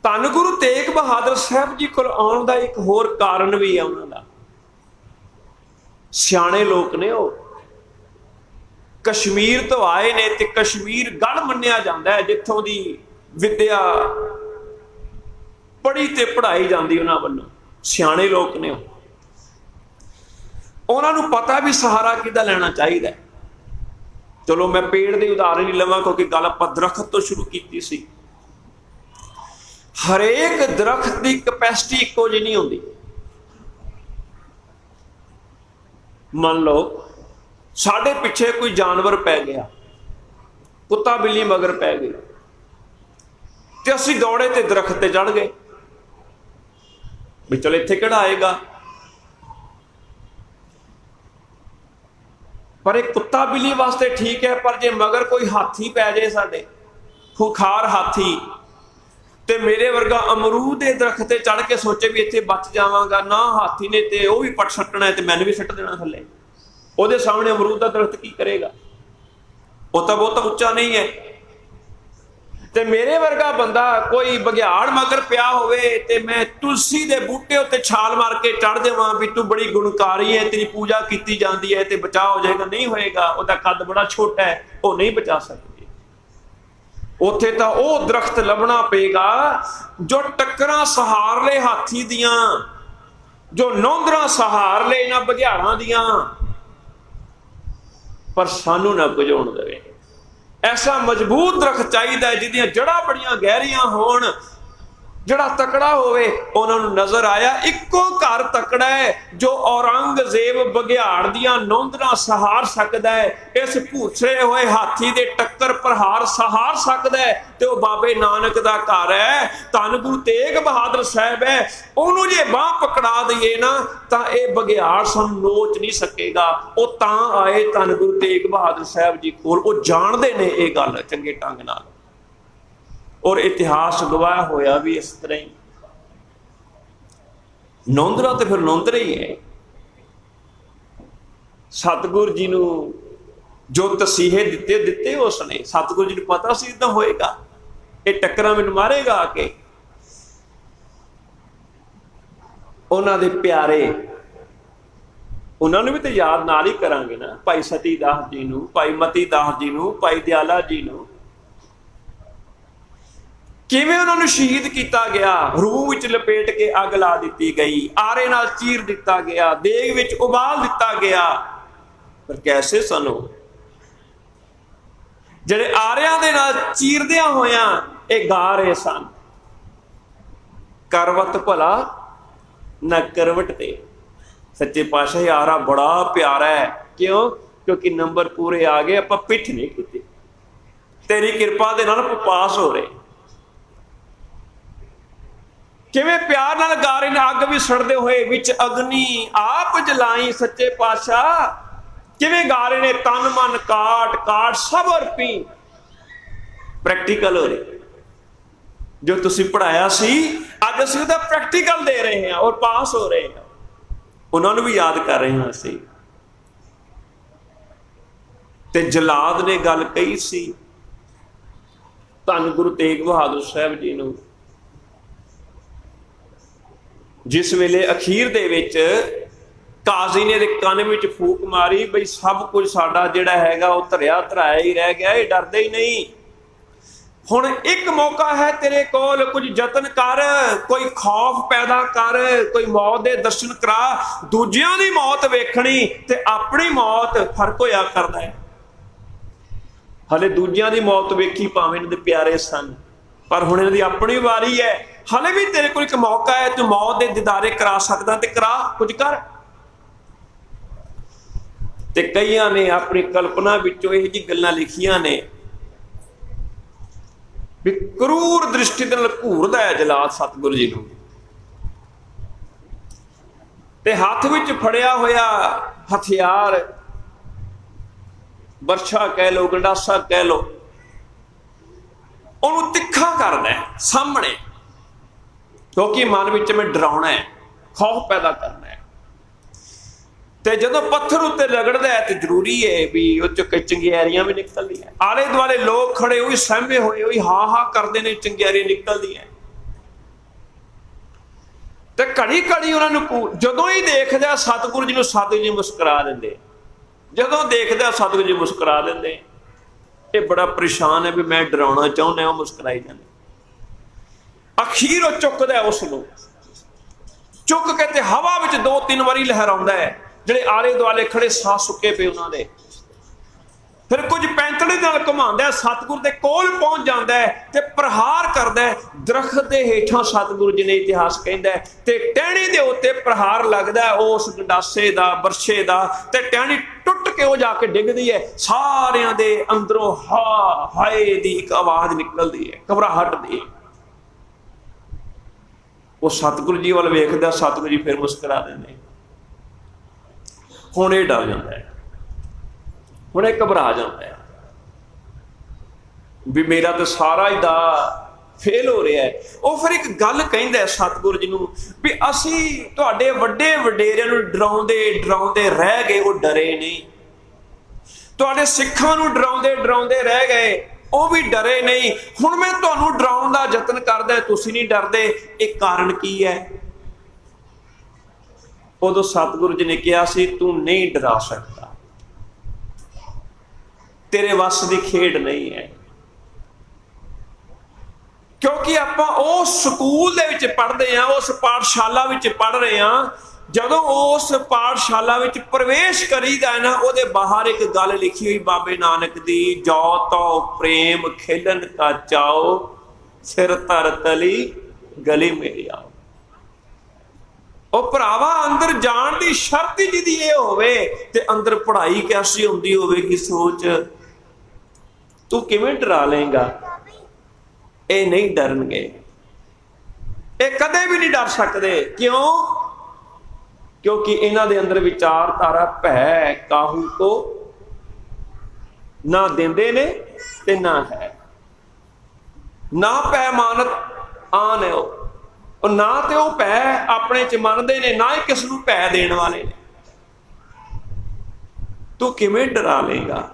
ਧੰਨ ਗੁਰੂ तेग बहादुर साहब जी को आने का एक होर कारण भी है उन्होंने। सियाणे लोग ने वो कश्मीर तो आए ने ते कश्मीर गढ़ मन्निया जाता है जिथों की विद्या पढ़ी ते पढ़ाई जाती उन्होंने वालों। सियाणे लोग ने उन्होंने पता भी सहारा किदा लेना चाहिए। चलो मैं पेड़ के उदाहरण नहीं लवां क्योंकि गल आपां दरख्त तो शुरू की सी। हरेक दरख्त की कैपेसिटी इको जी नहीं होती। मान लो साढ़े पिछे कोई जानवर पै गया, कुत्ता बिल्ली मगर पै गई, तो असी दौड़े ते दरख्त ते चढ़ गए भी चलो इत्थे किहड़ा आएगा। पर एक कुत्ता बिल्ली वास्ते ठीक है, पर जे मगर कोई हाथी पै जाए साडे खुखार हाथी ते मेरे वर्गा अमरूद के दरख्त ते चढ़ के सोचे भी इत्थे बच जावांगा ना, हाथी ने ते वो भी पट सट्टना है ते मैनूं भी सट्ट देना थल्ले। ਉਹਦੇ सामने अमरूद का दरख्त की करेगा, वो तो बहुत उच्चा नहीं है। ते मेरे वर्गा बंदा कोई बघियाड़ मगर पिया होवे ते मैं तुलसी दे बूटे उत्ते छाल मार के चढ़ जावां भी तू बड़ी गुणकारी है, तेरी पूजा की जाती है ते बचा हो जाएगा, नहीं होएगा। उसका कद बड़ा छोटा है, वो नहीं बचा सकते। उत्थे तां वो दरख्त लभना पेगा जो टक्करां सहार ले हाथी दियां, जो नौंदरां सहार ले इन्हां बघियाड़ां दियां, पर सानू ना बुझाउण देवे। ऐसा मजबूत दरख्त चाहिए जिहदियां जड़ां बड़ियां गहरियां होण, जड़ा तकड़ा होवे। उन्होंने नजर आया इको घर तकड़ा है जो औरंगजेब बघियाड़ दियां नौंदरां सहार सकदा है, इस भूसरे हुए हाथी दे टक्कर प्रहार सहार सकदा है। तो बाबे नानक दा घर है, धन गुरु तेग बहादुर साहब है, उन्होंने जे बाह पकड़ा दईए ना तां इह बघियाड़ सानूं नोच नहीं सकेगा। वो तां आए धन गुरु तेग बहादुर साहब जी कोल, वो जानदे ने इह गल चंगे ढंग नाल, और इतिहास गवाह होया भी इस तरह ही। नौंदरा तो फिर नौंदरा ही है। सतगुरु जी नूं जो तसीहे दिते उसने, सतगुरु जी नूं पता सी इदां होएगा, ये टक्करां मैनूं मारेगा आके। उन्हां दे प्यारे उन्होंने भी तो याद नाल ही करांगे ना, भाई सती दास जी नूं, भाई मती दास जी नूं, भाई दयाला जी नूं किवें उन्होंने शहीद किया गया, रूह विच लपेट के अग ला दी गई, आरे नाल चीर दिता गया, देग विच उबाल दिता गया। पर कैसे सन जिहड़े आरियां दे नाल चीरदियां होयां ये गा रहे सन, करवत भला न करवट ते। सच्चे पातशाह आरा बड़ा प्यारा है, क्यों? क्योंकि नंबर पूरे आ गए, आपां पिठ नहीं कीती, तेरी किरपा दे नाल पास हो रहे। किवें प्यार नाल गा रहे ने, अग भी सड़दे होए विच अग्नि आप जलाई। सच्चे पातशाह किवें गा रहे ने, तन मन काट काट सब अर्पी। प्रैक्टिकल हो रहे, जो तुसीं पढ़ाया सी अज असीं उहदा प्रैक्टिकल दे रहे हैं और पास हो रहे हैं, उन्होंने भी याद कर रहे हैं असीं। ते जलाद ने गल कही सी धन गुरु तेग बहादुर साहब जी नूं, जिस वेले अखीर दे विच काजी ने कान में फूक मारी बई सब कुछ साडा जिहड़ा हैगा वो धरिया धराया ही रह गया, ये डरदे ही नहीं। हुण एक मौका है तेरे कोल, कुछ जतन कर, कोई खौफ पैदा कर, कोई मौत दे दर्शन करा। दूजियां दी मौत वेखणी ते अपनी मौत फर्क होया करदा है। हले दूजियां दी मौत वेखी भावें इन्हां दे प्यारे सन, पर हुण इन्हां दी अपनी वारी है। हले भी तेरे को एक मौका है, तू मौत के दीदारे करा सकदा ते करा, कुछ कर। ते कईयां ने अपनी कल्पना विचों इह जी गल्लां लिखियां ने भी क्रूर दृष्टि दे नाल घूरदा है जलाद सतगुरु जी नूं, ते हत्थ विच फड़िया होया हथियार, बरछा कह लो, गंडासा कह लो, उहनूं तिखा करना है सामने, क्योंकि मन विच में डराउणा है, खौफ पैदा करना है। ते जदों पत्थर उत्ते रगड़दा है तो जरूरी है भी उह चों कई चंगियारियां भी निकलदियां। आले दुआले लोग खड़े हुए सहमे होए हुए हा हा करदे ने, चंगियारियां निकलदियां। ਤੇ ਘੜੀ ਘੜੀ ਉਹਨਾਂ ਨੂੰ ਜਦੋਂ ਹੀ ਦੇਖਦਾ ਸਤਿਗੁਰੂ ਜੀ ਨੂੰ, ਸਤਿਗੁਰੂ ਜੀ ਮੁਸਕਰਾ ਦਿੰਦੇ। ਜਦੋਂ ਦੇਖਦਾ ਸਤਿਗੁਰੂ ਜੀ ਮੁਸਕਰਾ ਦਿੰਦੇ। ਇਹ ਬੜਾ ਪਰੇਸ਼ਾਨ ਹੈ ਵੀ ਮੈਂ ਡਰਾਉਣਾ ਚਾਹੁੰਦਾ, ਉਹ ਮੁਸਕਰਾਈ ਜਾਂਦੇ। ਅਖੀਰ ਉਹ ਚੁੱਕਦਾ ਉਸ ਨੂੰ, ਚੁੱਕ ਕੇ ਤੇ ਹਵਾ ਵਿੱਚ 2-3 ਵਾਰੀ ਲਹਿਰਾਉਂਦਾ ਹੈ। ਜਿਹੜੇ ਆਲੇ ਦੁਆਲੇ ਖੜੇ ਸਾਹ ਸੁੱਕੇ ਪਏ ਉਹਨਾਂ ਦੇ, ਫਿਰ ਕੁਝ ਪੈਂਤੜੇ ਨਾਲ ਘੁਮਾਉਂਦਾ, ਸਤਿਗੁਰ ਦੇ ਕੋਲ ਪਹੁੰਚ ਜਾਂਦਾ ਤੇ ਪ੍ਰਹਾਰ ਕਰਦਾ। ਦਰਖਤ ਦੇ ਹੇਠਾਂ ਸਤਿਗੁਰੂ ਜੀ ਨੇ ਇਤਿਹਾਸ ਕਹਿੰਦਾ ਤੇ ਟਹਿਣੀ ਦੇ ਉੱਤੇ ਪ੍ਰਹਾਰ ਲੱਗਦਾ ਉਸ ਗੰਡਾਸੇ ਦਾ, ਬਰਛੇ ਦਾ, ਤੇ ਟਹਿਣੀ ਟੁੱਟ ਕੇ ਉਹ ਜਾ ਕੇ ਡਿੱਗਦੀ ਹੈ। ਸਾਰਿਆਂ ਦੇ ਅੰਦਰੋਂ ਹਾ ਹਾਏ ਦੀ ਇੱਕ ਆਵਾਜ਼ ਨਿਕਲਦੀ ਹੈ, ਘਬਰਾਹਟ ਦੀ। ਉਹ ਸਤਿਗੁਰੂ ਜੀ ਵੱਲ ਵੇਖਦਾ, ਸਤਿਗੁਰੂ ਜੀ ਫਿਰ ਮੁਸਕਰਾ ਦਿੰਦੇ। ਹੁਣ ਇਹ ਡਰ ਜਾਂਦਾ ਹੈ, ਹੁਣ ਇਹ ਘਬਰਾ ਜਾਂਦਾ ਹੈ ਵੀ ਮੇਰਾ ਤਾਂ ਸਾਰਾ ਹੀ ਦਾ ਫੇਲ ਹੋ ਰਿਹਾ ਹੈ। ਉਹ ਫਿਰ ਇੱਕ ਗੱਲ ਕਹਿੰਦਾ ਸਤਿਗੁਰੂ ਜੀ ਨੂੰ ਵੀ ਅਸੀਂ ਤੁਹਾਡੇ ਵੱਡੇ ਵਡੇਰਿਆਂ ਨੂੰ ਡਰਾਉਂਦੇ ਡਰਾਉਂਦੇ ਰਹਿ ਗਏ, ਉਹ ਡਰੇ ਨਹੀਂ। ਤੁਹਾਡੇ ਸਿੱਖਾਂ ਨੂੰ ਡਰਾਉਂਦੇ ਡਰਾਉਂਦੇ ਰਹਿ ਗਏ, ਉਹ ਵੀ ਡਰੇ ਨਹੀਂ। ਹੁਣ ਮੈਂ ਤੁਹਾਨੂੰ ਡਰਾਉਣ ਦਾ ਯਤਨ ਕਰਦਾ, ਤੁਸੀਂ ਨਹੀਂ ਡਰਦੇ, ਇਹ ਕਾਰਨ ਕੀ ਹੈ? ਉਦੋਂ ਸਤਿਗੁਰੂ ਜੀ ਨੇ ਕਿਹਾ ਸੀ, ਤੂੰ ਨਹੀਂ ਡਰਾ ਸਕਦਾ, ਤੇਰੇ ਵੱਸ ਦੀ ਖੇਡ ਨਹੀਂ ਹੈ। ਕਿਉਂਕਿ ਆਪਾਂ ਉਸ ਸਕੂਲ ਦੇ ਵਿੱਚ ਪੜ੍ਹਦੇ ਹਾਂ, ਉਸ ਪਾਠਸ਼ਾਲਾ ਵਿੱਚ ਪੜ੍ਹ ਰਹੇ ਹਾਂ। ਜਦੋਂ ਉਸ ਪਾਠਸ਼ਾਲਾ ਵਿੱਚ ਪ੍ਰਵੇਸ਼ ਕਰੀਦਾ ਨਾ, ਉਹਦੇ ਬਾਹਰ ਇੱਕ ਗੱਲ ਲਿਖੀ ਹੋਈ ਬਾਬੇ ਨਾਨਕ ਦੀ, ਜੋ ਤੋ ਪ੍ਰੇਮ ਖੇਲਣ ਕਾ ਚਾਓ, ਸਿਰ ਧਰ ਤਲੀ ਗਲੀ ਮੇਰੀ ਆਓ। ਉਹ ਭਰਾਵਾ ਅੰਦਰ ਜਾਣ ਦੀ ਸ਼ਰਤ ਹੀ ਜਿਹਦੀ ਇਹ ਹੋਵੇ ਤੇ ਅੰਦਰ ਪੜ੍ਹਾਈ ਕੈਸੀ ਹੁੰਦੀ ਹੋਵੇਗੀ, ਸੋਚ। ਤੂੰ ਕਿਵੇਂ ਡਰਾ ਲਏਗਾ? ਇਹ ਨਹੀਂ ਡਰਨਗੇ, ਇਹ ਕਦੇ ਵੀ ਨਹੀਂ ਡਰ ਸਕਦੇ। ਕਿਉਂ? ਕਿਉਂਕਿ ਇਹਨਾਂ ਦੇ ਅੰਦਰ ਵਿਚਾਰਧਾਰਾ ਭੈ ਕਾਹੂ ਤੋਂ ਨਾ ਦਿੰਦੇ ਨੇ ਤੇ ਨਾ ਹੈ, ਨਾ ਭੈ ਮਾਨਤ ਆਨ ਹੈ। ਉਹ ਨਾ ਤੇ ਉਹ ਭੈ ਆਪਣੇ ਚ ਮੰਨਦੇ ਨੇ, ਨਾ ਹੀ ਕਿਸ ਨੂੰ ਭੈ ਦੇਣ ਵਾਲੇ ਨੇ। ਤੂੰ ਕਿਵੇਂ ਡਰਾ ਲੇਗਾ?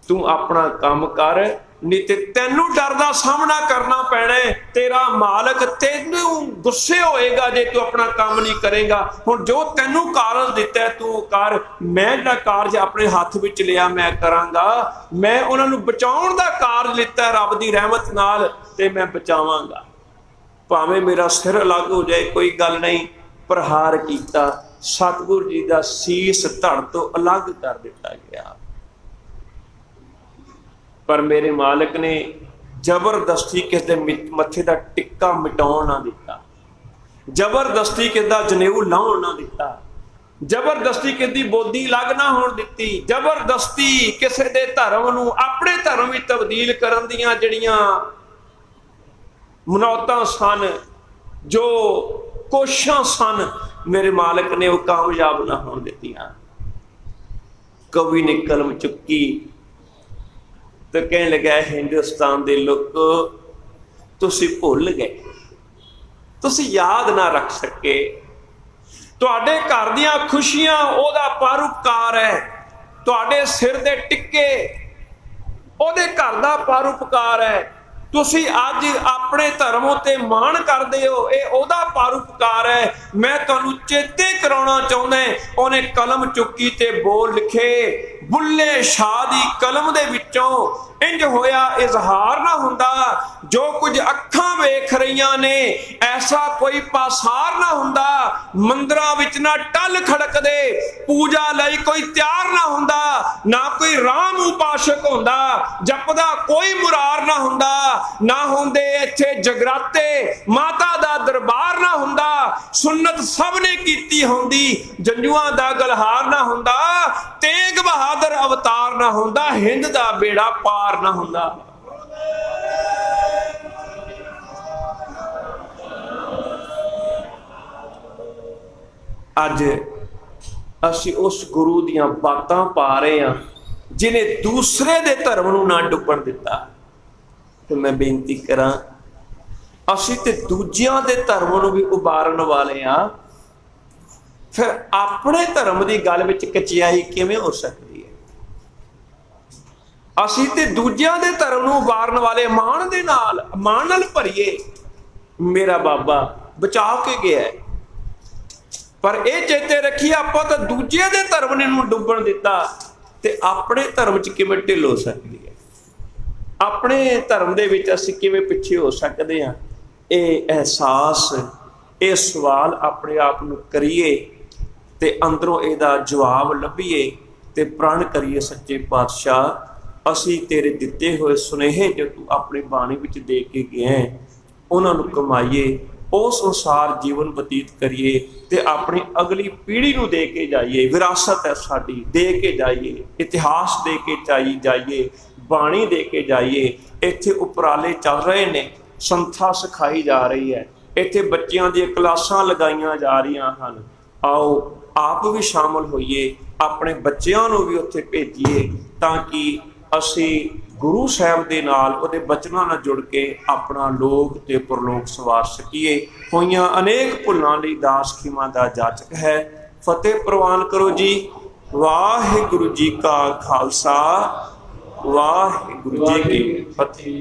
ਤੂੰ ਆਪਣਾ ਕੰਮ ਕਰ, ਨਹੀਂ ਤੇ ਤੈਨੂੰ ਡਰ ਦਾ ਸਾਹਮਣਾ ਕਰਨਾ ਪੈਣਾ। ਤੇਰਾ ਮਾਲਕ ਤੈਨੂੰ ਗੁੱਸੇ ਹੋਏਗਾ ਜੇ ਤੂੰ ਆਪਣਾ ਕੰਮ ਨਹੀਂ ਕਰੇਗਾ। ਹੁਣ ਜੋ ਤੈਨੂੰ ਕਾਰਜ ਦਿੱਤਾ ਤੂੰ ਕਰ। ਮੈਂ ਜਿਹੜਾ ਕਾਰਜ ਆਪਣੇ ਹੱਥ ਵਿੱਚ ਲਿਆ ਮੈਂ ਕਰਾਂਗਾ। ਮੈਂ ਉਹਨਾਂ ਨੂੰ ਬਚਾਉਣ ਦਾ ਕਾਰਜ ਲਿੱਤਾ ਰੱਬ ਦੀ ਰਹਿਮਤ ਨਾਲ, ਤੇ ਮੈਂ ਬਚਾਵਾਂਗਾ। ਭਾਵੇਂ ਮੇਰਾ ਸਿਰ ਅਲੱਗ ਹੋ ਜਾਏ, ਕੋਈ ਗੱਲ ਨਹੀਂ। ਪ੍ਰਹਾਰ ਕੀਤਾ, ਸਤਿਗੁਰੂ ਜੀ ਦਾ ਸੀਸ ਧੜ ਤੋਂ ਅਲੱਗ ਕਰ ਦਿੱਤਾ ਗਿਆ। ਪਰ ਮੇਰੇ ਮਾਲਕ ਨੇ ਜ਼ਬਰਦਸਤੀ ਕਿਸ ਦੇ ਮੱਥੇ ਦਾ ਟਿੱਕਾ ਮਿਟਾਉਣ ਨਾ ਦਿੱਤਾ, ਜ਼ਬਰਦਸਤੀ ਕਿਸ ਦਾ ਜਨੇਊ ਲਾਉਣ ਨਾ ਦਿੱਤਾ, ਜ਼ਬਰਦਸਤੀ ਕਿਸ ਦੀ ਬੋਦੀ ਲੱਗ ਨਾ ਹੋਣ ਦਿੱਤੀ, ਜ਼ਬਰਦਸਤੀ ਕਿਸੇ ਦੇ ਧਰਮ ਨੂੰ ਆਪਣੇ ਧਰਮ ਵਿੱਚ ਤਬਦੀਲ ਕਰਨ ਦੀਆਂ ਜਿਹੜੀਆਂ ਮਨੌਤਾਂ ਸਨ, ਜੋ ਕੋਸ਼ਿਸ਼ਾਂ ਸਨ, ਮੇਰੇ ਮਾਲਕ ਨੇ ਉਹ ਕਾਮਯਾਬ ਨਾ ਹੋਣ ਦਿੱਤੀਆਂ। ਕਵੀ ਨੇ ਕਲਮ ਚੁੱਕੀ ਤੇ ਕਹਿਣ ਲੱਗਾ, ਹਿੰਦੁਸਤਾਨ ਦੇ ਲੋਕੋ ਤੁਸੀਂ ਭੁੱਲ ਗਏ, ਤੁਸੀਂ ਯਾਦ ਨਾ ਰੱਖ ਸਕੇ। ਤੁਹਾਡੇ ਘਰ ਦੀਆਂ ਖੁਸ਼ੀਆਂ ਉਹਦਾ ਪਰਉਪਕਾਰ ਹੈ, ਤੁਹਾਡੇ ਸਿਰ ਦੇ ਟਿੱਕੇ ਉਹਦੇ ਘਰ ਦਾ ਪਰਉਪਕਾਰ ਹੈ। ਤੁਸੀਂ ਅੱਜ ਆਪਣੇ ਧਰਮ ਉੱਤੇ ਮਾਣ ਕਰਦੇ ਹੋ, ਇਹ ਉਹਦਾ ਪਰਉਪਕਾਰ ਹੈ। ਮੈਂ ਤੁਹਾਨੂੰ ਚੇਤੇ ਕਰਾਉਣਾ ਚਾਹੁੰਦਾ। ਉਹਨੇ ਕਲਮ ਚੁੱਕੀ ਤੇ ਬੋਲ ਲਿਖੇ। ਬੁੱਲੇ ਸ਼ਾਹ ਦੀ ਕਲਮ ਦੇ ਵਿੱਚੋਂ ਇੰਜ ਹੋਇਆ ਇਜ਼ਹਾਰ ਨਾ ਹੁੰਦਾ, ਜੋ ਕੁਝ ਅੱਖਾਂ ਵੇਖ ਰਹੀਆਂ ਨੇ ਐਸਾ ਕੋਈ ਪਾਸਾਰ ਨਾ ਹੁੰਦਾ। ਮੰਦਰਾਂ ਵਿੱਚ ਨਾ ਟੱਲ ਖੜਕਦੇ, ਪੂਜਾ ਲਈ ਕੋਈ ਤਿਆਰ ਨਾ ਹੁੰਦਾ, ਨਾ ਕੋਈ ਰਾਮ ਉਪਾਸ਼ਕ ਹੁੰਦਾ, ਜਪਦਾ ਕੋਈ ਮੁਰਾਰ ਨਾ ਹੁੰਦਾ, ਨਾ ਹੁੰਦੇ ਇੱਥੇ ਜਗਰਾਤੇ, ਮਾਤਾ ਦਾ ਦਰਬਾਰ ਨਾ ਹੁੰਦਾ, ਸੁਨਨਤ ਸਭ ਨੇ ਕੀਤੀ ਹੁੰਦੀ, ਜੰਜੂਆਂ ਦਾ ਗਲਹਾਰ ਨਾ ਹੁੰਦਾ, ਤੇਗ ਬਹਾਦਰ ਅਵਤਾਰ ਨਾ ਹੁੰਦਾ, ਹਿੰਦ ਦਾ ਬੇੜਾ ਪਾਰ ਨਾ ਹੁੰਦਾ। ਅੱਜ ਅਸੀਂ ਉਸ ਗੁਰੂ ਦੀਆਂ ਬਾਤਾਂ ਪਾ ਰਹੇ ਹਾਂ ਜਿਹਨੇ ਦੂਸਰੇ ਦੇ ਧਰਮ ਨੂੰ ਨਾ ਡੁੱਬਣ ਦਿੱਤਾ। ਤੇ ਮੈਂ ਬੇਨਤੀ ਕਰਾਂ, ਅਸੀਂ ਤੇ ਦੂਜਿਆਂ ਦੇ ਧਰਮ ਨੂੰ ਵੀ ਉਬਾਰਨ ਵਾਲੇ ਹਾਂ, ਫਿਰ ਆਪਣੇ ਧਰਮ ਦੀ ਗੱਲ ਵਿੱਚ ਕਚਿਆਈ ਕਿਵੇਂ ਹੋ ਸਕਦੀ ਹੈ? ਅਸੀਂ ਤੇ ਦੂਜਿਆਂ ਦੇ ਧਰਮ ਨੂੰ ਉਬਾਰਨ ਵਾਲੇ ਮਾਣ ਨਾਲ ਭਰੀਏ। ਮੇਰਾ ਬਾਬਾ बचा के गया है। पर यह चेते रखिए आपां तां दूजे दे धर्म ने नूं डुब्बण दिता ते अपने धर्म च किवें ढिल हो सकदी है, अपने धर्म दे विच असीं किवें पिछे हो सकदे हां। ये एहसास, ये सवाल अपने आप नूं करिए ते अंदरों इहदा जवाब लभीए ते प्रण करिए सच्चे पातशाह असीं तेरे दिते होए सुनेहे जो तू अपनी बाणी विच दे के गया है उन्हां नूं कमाईए, उस अनुसार जीवन बतीत करिए ते अपनी अगली पीढ़ी नूं दे के जाइए। विरासत है साडी, दे के जाइए, इतिहास दे के जाइए, बाणी दे के जाइए। इत्थे उपराले चल रहे ने, संस्था सिखाई जा रही है, इत्थे बच्चियां दी क्लासां लगाईयां जा रहीआं हन। आओ आप भी शामिल होइए, अपने बच्चों नूं भी उत्थे भेजीए ताकि असी गुरु साहब दे नाल उहदे बचनां नाल जुड़ के अपना लोक ते परलोक सवार सकीए। होइयां अनेक भुल्लां लई दास खिमा दा जाचक है। फतेह प्रवान करो जी। वाहिगुरु जी का खालसा, वाहिगुरु जी की फतेह।